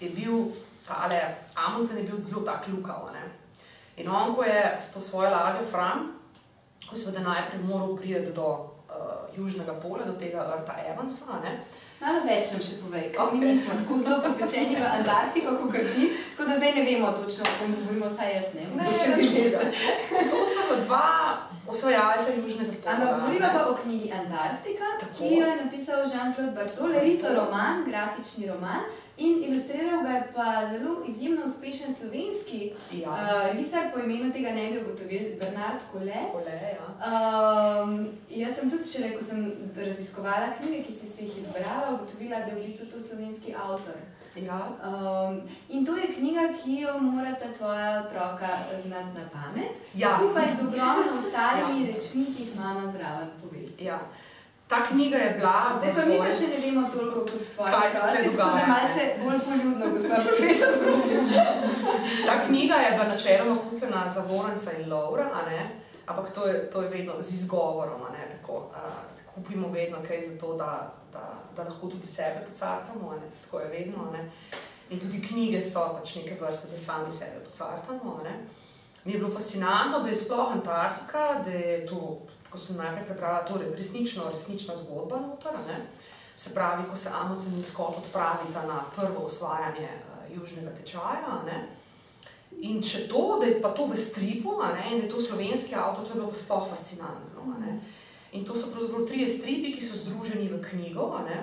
je bil tale Amundsen je bil zelo tak lukav. In on, ko je s to svojo ladjo Fram, ko je seveda najprej moral priti do južnega pola, do tega Eartha Evansa. Malo več nam še povej, ker mi nismo tako zelo posvečeni v Antarktiko, kot ti, tako da zdaj ne vemo točno, o kom govorimo, saj jaz ne. To smo pa dva osvajalca južnega pola. Ampak govorimo pa o knjigi Antarktika, ki jo je napisal Jean-Claude Bartol, risoroman, grafični roman, in ilustriral ga je pa zelo izjemno uspešen slovenski risar, po imenu tega ne bi ugotovil, Bernard Collet. Jaz sem tudi šele, ko sem raziskovala knjige, ki si jih izbrala, ugotovila, da je v bistvu to slovenski avtor. In to je knjiga, ki jo morata tvoja otroka znati na pamet, skupaj z ogromno ostalimi rečmi, ki jih mama zraven pove. ta knjiga je bila... Zdaj pa mi pa še ne vemo toliko kot tvoje otroci, tako da malce bolj poljudno, gospod profesor, prosim. Ta knjiga je bila načeloma kupljena za Voranca in Lovra, a ne? Ampak to je vedno z izgovorom, a ne? Tako, kupimo vedno kaj za to, da lahko tudi sebe pocartamo, a ne? Tako je vedno, a ne? In tudi knjige so pač neke vrste, da sami sebe pocartamo, a ne? Mi je bilo fascinantno, da je sploh Antarktika, da je to, ko sem najprej prebrala, to resnična zgodba noter, ne? Se pravi, ko se Amundsen in Scott odpravita na prvo osvajanje južnega tečaja, ne? In če to, da je pa to v stripu, a ne? In da je to slovenski avtor, to je bilo pa sploh fascinantno, a ne? In to so pravzaprav 3 stripi, ki so združeni v knjigo, a ne?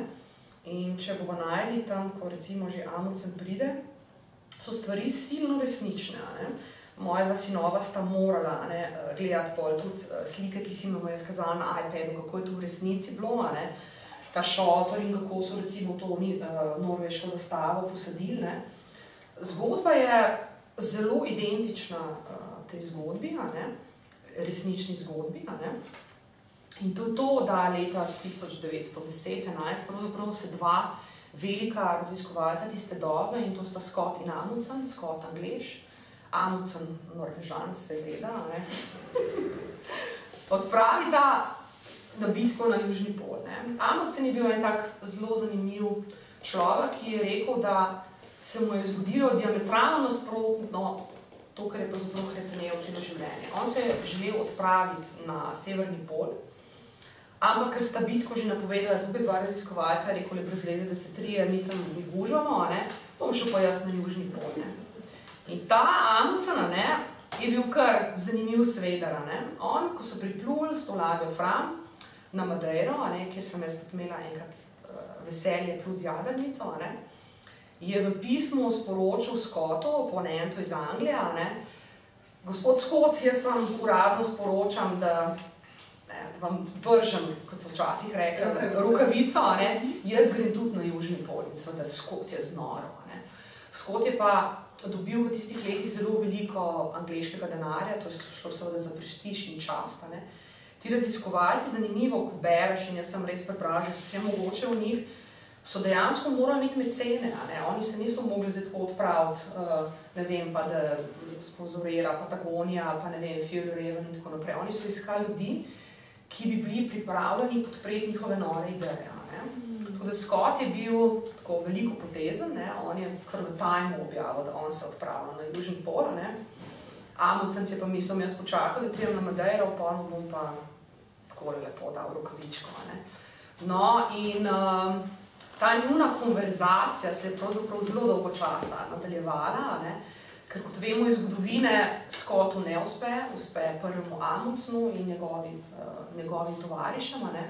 In če bomo najeli tam, ko recimo že Amundsen pride, so stvari silno resnične, a ne? Moja dva sinova sta morala gledati pol tudi slike, ki si imamo jaz kazala na iPadu, kako je to v resnici bilo, a ne? Ta šotor in kako so recimo to norveško zastavo posadili, ne? Zgodba je zelo identična tej zgodbi, a ne? Resnični zgodbi, a ne? In to je to, da leta 1910-11 pravzaprav se 2 velika raziskovalca tiste dobe, in to sta Scott in Amundsen, Scott Anglež, Amundsen, Norvežan, seveda, ne? Odpravita na bitko na Južni pol, ne? Amundsen je bil en tak zelo zanimiv človek, ki je rekel, da se mu je zgodilo diametralno nasprotno to, kar je pravzaprav hrepenel celo življenje. On se je želel odpraviti na severni pol, ampak ker sta bitko že napovedala tukaj 2 raziskovalca, rekel je brez veze, da se 3 mi tam gužvamo, ne? Bom šel pa jaz na Južni pol, ne? In ta Amundsen, ne, je bil kar zanimiv svedar, ne. On, ko so pripluli s to ladjo Fram na Madeiro, ne, kjer sem jaz tudi imela enkrat veselje plus z jadrnico, ne, je v pismu sporočil Scottu, oponentu iz Anglije, ne, gospod Scott, jaz vam uradno sporočam, da vam vržem, kot so včasih rekli, rokavico, ne, jaz grem tudi na Južni pol in seveda Scott je znoro, ne. Scott je pa dobil v tistih letih zelo veliko angleškega denarja, to je šlo seveda za prestiž in čast, ne. Ti raziskovalci, zanimivo, ko bereš, in jaz sem res prebrala že vse mogoče v njih, so dejansko morali imeti mecene, a ne. Oni se niso mogli zdaj tako odpraviti, ne vem, pa da sponzorira Patagonija, pa ne vem, Fielder Even in tako naprej. Oni so iskali ljudi, ki bi bili pripravljeni podpreti njihove nove ideje, a ne. Tako da Scott je bil tako veliko potezen, ne? On je kar v Timeu objavil, da on se odpravil na Južni pol, ne? Amundsen si je pa mislil, jaz počakal, da pridem na Madeiro, pa bom pa takole lepo dal rokavičko, ne? No, in ta njuna konverzacija se je pravzaprav zelo dolgo časa nadaljevala, ne? Ker kot vemo iz zgodovine, Scottu ne uspe prvemu Amundsenu in njegovim tovarišem, ne?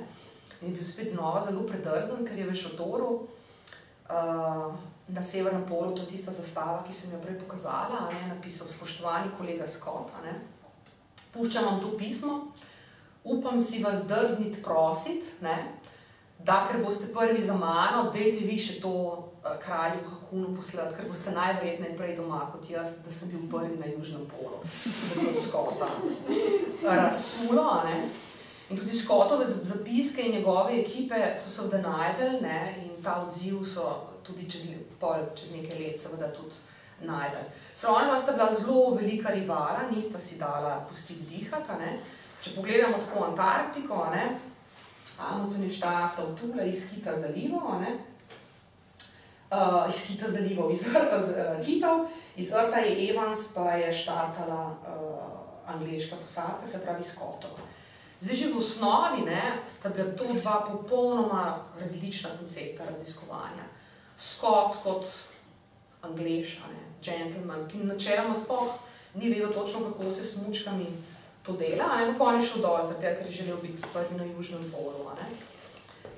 In je bil spet znova zelo predrzen, ker je v šotoru na severnem polu, to je tista zastava, ki sem jo prej pokazala, ne, napisal spoštovani kolega Scott, ne. Puščam vam to pismo, upam si vas drzniti prosit, ne, da ker boste prvi za mano, dajte vi še to kralju Hakunu poslati, ker boste najverjetneje prej doma kot jaz, da sem bil prvi na Južnem polu. Da to Scotta razsulo, ne. In tudi Scottove zapiske in njegove ekipe so seveda najdeli, ne, in ta odziv so tudi čez nekaj let seveda tudi najdeli. Ona sta bila zelo velika rivala, nista si dala pustiti dihati, ne. Če pogledamo tako Antarktiko, ne, Amundsen je štartal tule iz Kita zalivov, ne, iz Kita zalivov, iz rta Kitov, iz rta je Evans, pa je štartala angleška posadka, se pravi Scottova. Zdaj že v osnovi, ne, sta bila to 2 popolnoma različna koncepta raziskovanja. Scott kot Anglež, ne, gentleman, ki načeloma sploh ni vedel točno, kako se s smučkami to dela, ne, pa on je šel dol, zato ker je želel biti prvi na Južnem polu, ne.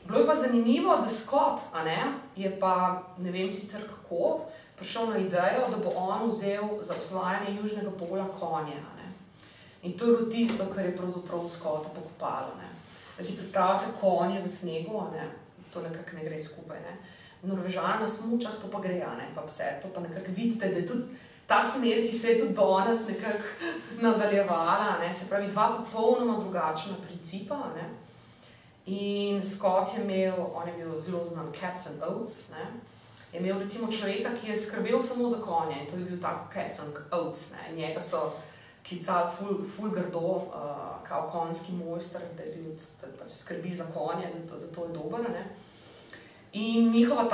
Bilo je pa zanimivo, da Scott, ne, je pa, ne vem sicer kako, prišel na idejo, da bo on vzel za osvajanje Južnega pola konje, ne. In to je bilo tisto, kar je pravzaprav Scotta pokopalo, ne. Da si predstavljate konje v snegu, ne, to nekako ne gre skupaj, ne. Norvežan na smučah, to pa gre, ne, pa vse, to pa nekako vidite, da je tudi ta smer, ki se je tudi danes nekako nadaljevala, ne, se pravi 2 popolnoma drugačna principa, ne. In Scott je imel, on je bil zelo znan Captain Oates, ne? Je imel recimo človeka, ki je skrbel samo za konje in to je bil tako Captain Oates, ne? Njega so klicali ful grdo, kao konjski mojster, da je bil, da pač skrbi za konje, da zato je dober, ne? In njihova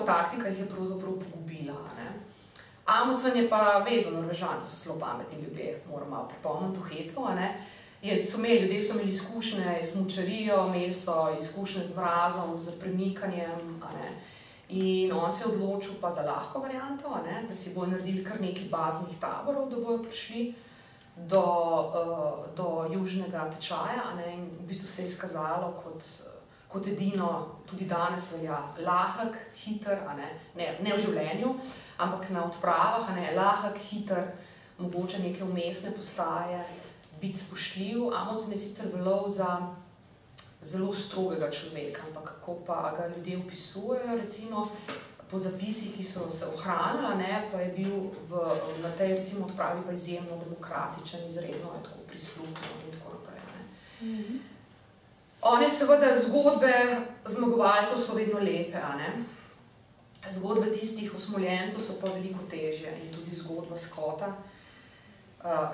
taktika jih je pravzaprav pogubila, ne? Amundsen je pa vedel, Norvežan, to so zelo pametni ljudje, moram malo pripomniti v hecu, ne? Ljudje so imeli izkušnje s smučarijo, imeli so izkušnje z mrazom, z premikanjem, ne? In on se je odločil pa za lahko varianto, ne? Da si bojo naredili kar nekaj baznih taborov, da bojo prišli do južnega tečaja, ne? In v bistvu se je izkazalo kot edino, tudi danes velja, lahek, hiter, ne v življenju, ampak na odpravah, lahek, hiter, mogoče neke vmesne postaje, biti spoštljiv. Amundsen je sicer veljal za zelo strogega človeka, ampak kako pa ga ljudje opisujejo, recimo po zapisih, ki so se ohranila, ne, pa je bil na tej recimo odpravi pa izjemno demokratičen, izredno je tako prisluhnil in tako naprej. Ne. One seveda zgodbe zmagovalcev so vedno lepe, ne. Zgodbe tistih osmoljencev so pa veliko težje in tudi zgodba Scotta,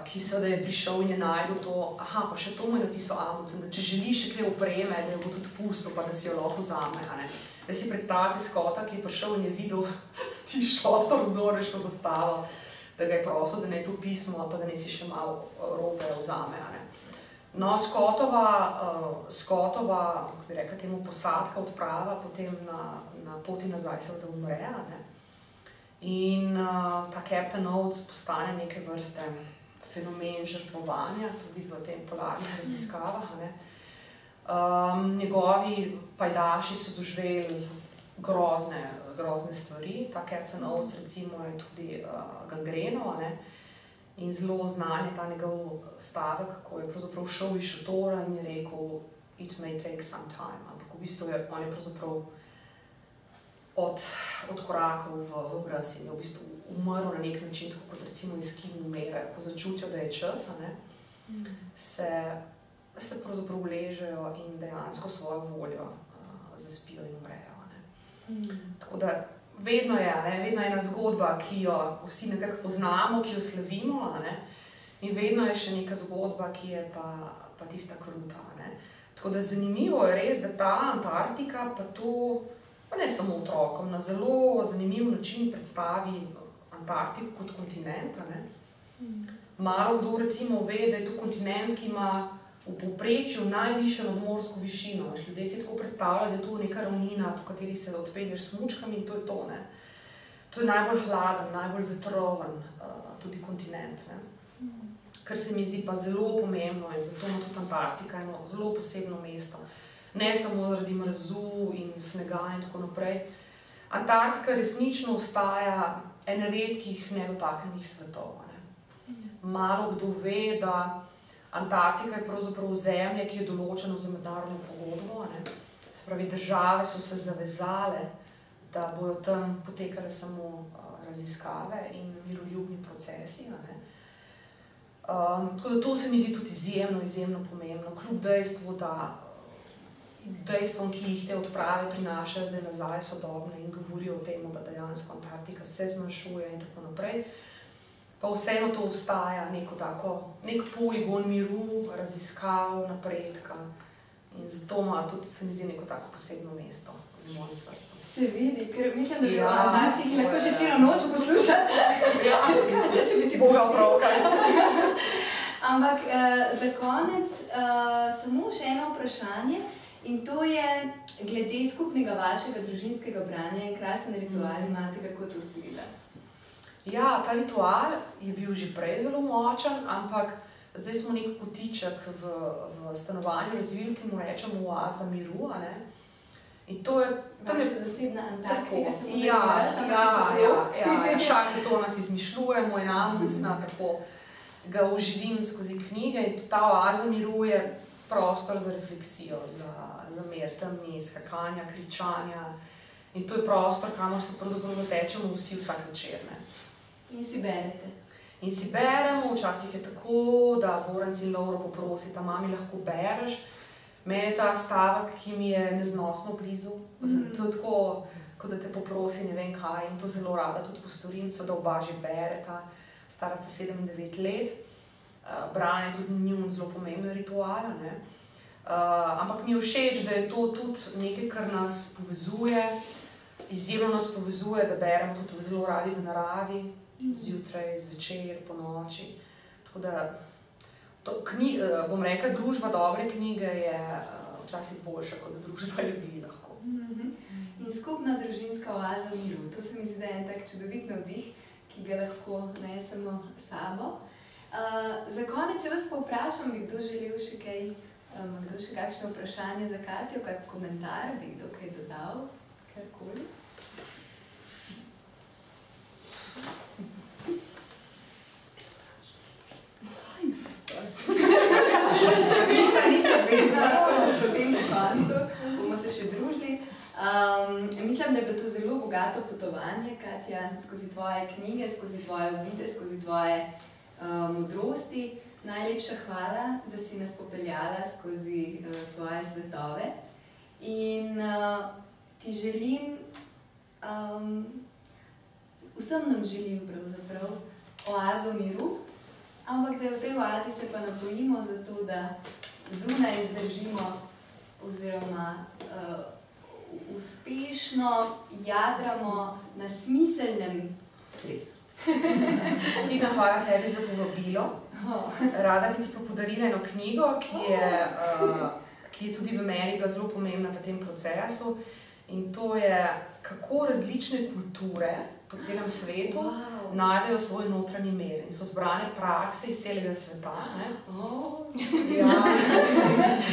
ki seveda je prišel in je najdel to, pa še to mu je napisal Amundsen, da če želi še kaj opreme, da jo bo tudi pustil, pa da si jo lahko vzame, ne. Da si predstavljate Scotta, ki je prišel in je videl ti šotor z norveško zastavo, da ga je prosil, da naj to pismo, pa da naj si še malo robe vzame, ne. No, Scottova, kako bi rekla temu, posadka, odprava, potem na poti nazaj seveda umre, ne. In ta Captain Oates postane neke vrste fenomen žrtvovanja, tudi v tem polarnih raziskavah, ne. Njegovi pajdaši so doživeli grozne stvari, ta Captain Oates recimo je tudi gangreno, ne. In zelo znan je ta njegov stavek, ko je pravzaprav šel iz šotora in je rekel "It may take some time", ampak v bistvu on je pravzaprav odkorakal v brez in je v bistvu umrl na nek način, tako kot recimo eskimi umirajo, ko začutijo, da je čas, ne, se pravzaprav uležejo in dejansko svojo voljo zaspijo in umrejo, ne. Tako da vedno je ena zgodba, ki jo vsi nekako poznamo, ki jo slavimo, ne? In vedno je še neka zgodba, ki je pa tista kruta, ne? Tako da zanimivo je res, da ta Antarktika pa to, pa ne samo otrokom, na zelo zanimiv način predstavi Antarktiko kot kontinent, ne? Malo kdo recimo ve, da je to kontinent, ki ima v povprečju najvišjo nadmorsko višino. Ljudje si tako predstavljajo, da je to neka ravnina, po kateri se odpelješ s smučkami in to je to, ne. To je najbolj hladen, najbolj vetroven tudi kontinent, ne. Kar se mi zdi pa zelo pomembno in zato ima tudi Antarktika eno zelo posebno mesto. Ne samo zaradi mrazu in snega in tako naprej. Antarktika resnično ostaja en redkih nedotaknjenih svetov, ne. Malo kdo ve, da Antarktika je pravzaprav zemlje, ki je določeno za mednarodno pogodbo, ne. Se pravi, države so se zavezale, da bojo tam potekale samo raziskave in miroljubni procesi, ne. Tako da to se mi zdi tudi izjemno pomembno, kljub dejstvu, da dejstvom, ki jih te odprave prinašajo zdaj nazaj sodobne in govorijo o tem, da dejansko Antarktika se zmanjšuje in tako naprej. Pa vseeno to ostaja nek poligon miru, raziskav, napredka in zato ima tudi, se mi zdi, neko tako posebno mesto v mojem srcu. Se vidi, ker mislim, da bi v Antarktiki lahko še celo noč poslušali. Kaj, če bi ti Boga otroka. Ampak za konec samo še eno vprašanje in to je glede skupnega vašega družinskega branja in krasen ritual imate, kako to storila. Ja, ta ritual je bil že prej zelo močen, ampak zdaj smo nek kotiček v stanovanju razvili, ki mu rečemo oaza miru, ne. In to je... Vaša zasebna Antarktika se bo Ja, šakaj to nas izmišljujemo in Amundsen, tako ga oživim skozi knjige in ta oaza miru je prostor za refleksijo, za mir, temni, skakanja, kričanja in to je prostor, kamor se pravzaprav zatečemo vsi vsak večer, ne. In si berete. In si beremo, včasih je tako, da Voranc in Lovro poprosita, mami lahko bereš. Meni je ta stavek, ki mi je neznosno blizu, to je tako, kot da te poprosi ne vem kaj in to zelo rada tudi postorim, seveda oba že bereta, stara sta 7 in 9 let. Branje je tudi njun zelo pomemben ritual, ne. Ampak mi je všeč, da je to tudi nekaj, kar nas povezuje, izjemno nas povezuje, da berem tudi zelo radi v naravi, zjutraj, zvečer, po noči. Tako da, bom rekla, družba dobre knjige je včasih boljša kot družba ljudi lahko. In skupna družinska oaza miru, to se mi zdi, da je en tak čudovit navdih, ki ga lahko nesemo sabo. Za konec, če vas pa vprašam, bi kdo želel še kaj, kdo še kakšno vprašanje za Katjo, kak komentar, bi kdo kaj dodal, karkoli? Nič obvezno, lahko potem po koncu, bomo se še družili. Mislim, da je bilo to zelo bogato potovanje, Katja, skozi tvoje knjige, skozi tvoje uvide, skozi tvoje modrosti. Najlepša hvala, da si nas popeljala skozi svoje svetove. In ti želim, vsem nam želim pravzaprav oazo miru, ampak da v tej oazi se pa napojimo zato, da zunaj zdržimo oziroma uspešno jadramo na smiselnem stresu. Tina, hvala tebi za povabilo. Rada bi ti pa podarila eno knjigo, ki je tudi v meni bila zelo pomembna v tem procesu. In to je, kako različne kulture po celem svetu najdejo svoj notranji mir. In so zbrane prakse iz celega sveta.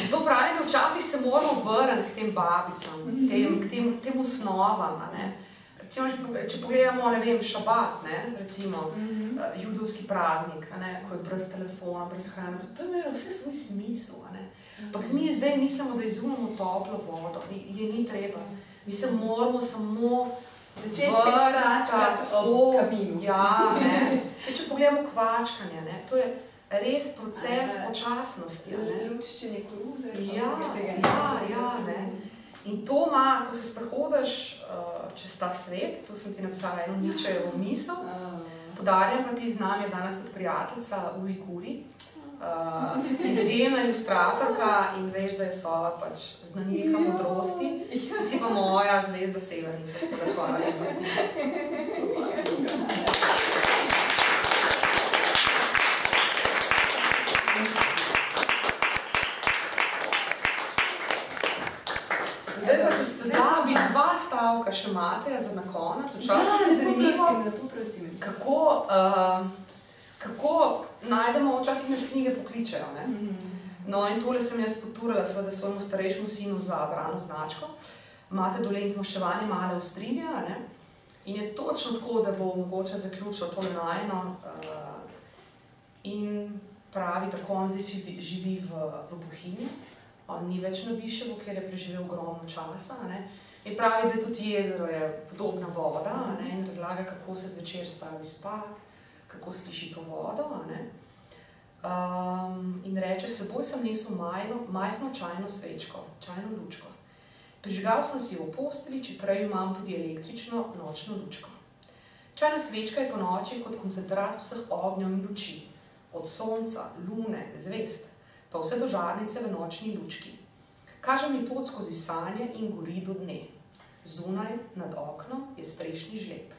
Zato pravim, da včasih se moramo vrniti k tem babicam, k tem osnovam. Če pogledamo, ne vem, šabat, recimo, judovski praznik, ko je brez telefona, brez hrane, to je imelo vse svoj smisel. Ampak mi zdaj mislimo, da izumemo toplo vodo, je ni treba. Mi se moramo samo začeti kvačkati ob kaminu. Če pogledamo kvačkanje, to je res proces počasnosti. Luččenje koruze. In to ima, ko se sprehodiš čez ta svet, tu sem ti napisala eno Nietzschejevo misel, podarjam pa ti z nami je danes tudi prijateljica Uvi Kuri, izjemna ilustratorka in veš, da je Sova pač znanilka modrosti, ti si pa moja zvezda severnica, tako da hvala lepa ti. Zdaj pa, če ste zabi dva stavka še imate za na konec, včasih je zanimivo, kako najdemo, včasih nas knjige pokličejo. No in tole sem jaz poturala seveda svojemu starejšemu sinu za brano značko. Imate Dolenc maščevanje male Avstrije, in je točno tako, da bo mogoče zaključil to najno in pravi, tako on zdaj živi v Bohinju. On ni več na Biševu, kjer je preživel ogromno časa. In pravi, da tudi jezero je podobna voda in razlaga, kako se zvečer spravi spat, kako sliši to vodo. In reče, seboj sem nesel majhno čajno svečko, čajno lučko. Prižgal sem si v postelji, čeprav imam tudi električno nočno lučko. Čajna svečka je po noči kot koncentrat vseh ognjev in luči, od sonca, lune, zvezd, pa vse do žarnice v nočni lučki. Kaže mi pot skozi sanje in gori do dne. Zunaj, nad oknom, je strešni žleb.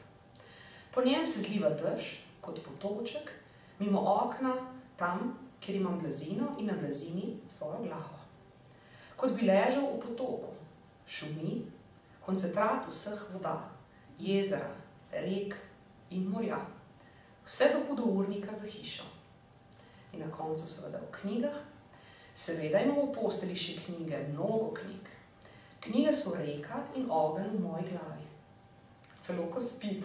Po njem se zliva dež, kot potoček, mimo okna, tam, kjer imam blazino in na blazini svojo glavo. Kot bi ležal v potoku, šumi, koncentrat vseh voda, jezera, rek in morja, vse do hudournika za hišo. In na koncu seveda v knjigah. Seveda imamo v postelji še knjige, mnogo knjig. Knjige so reka in ogenj v moji glavi. Celo ko spim.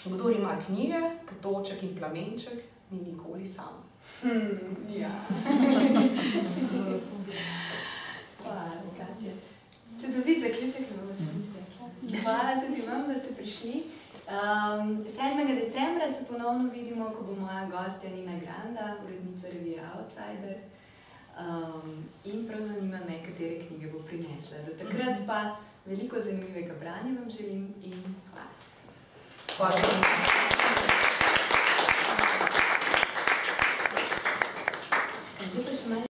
Kdor ima knjige, potoček in plamenček, ni nikoli sam. Hvala, Katja. Čudovit zaključek, ne bomo nič rekla. Hvala tudi vam, da ste prišli. 7. decembra se ponovno vidimo, ko bo moja gostja Nina Granda, urednica revije Outsider. In prav zanima me, katere knjige bo prinesla. Do takrat pa veliko zanimivega branja vam želim in hvala. Hvala.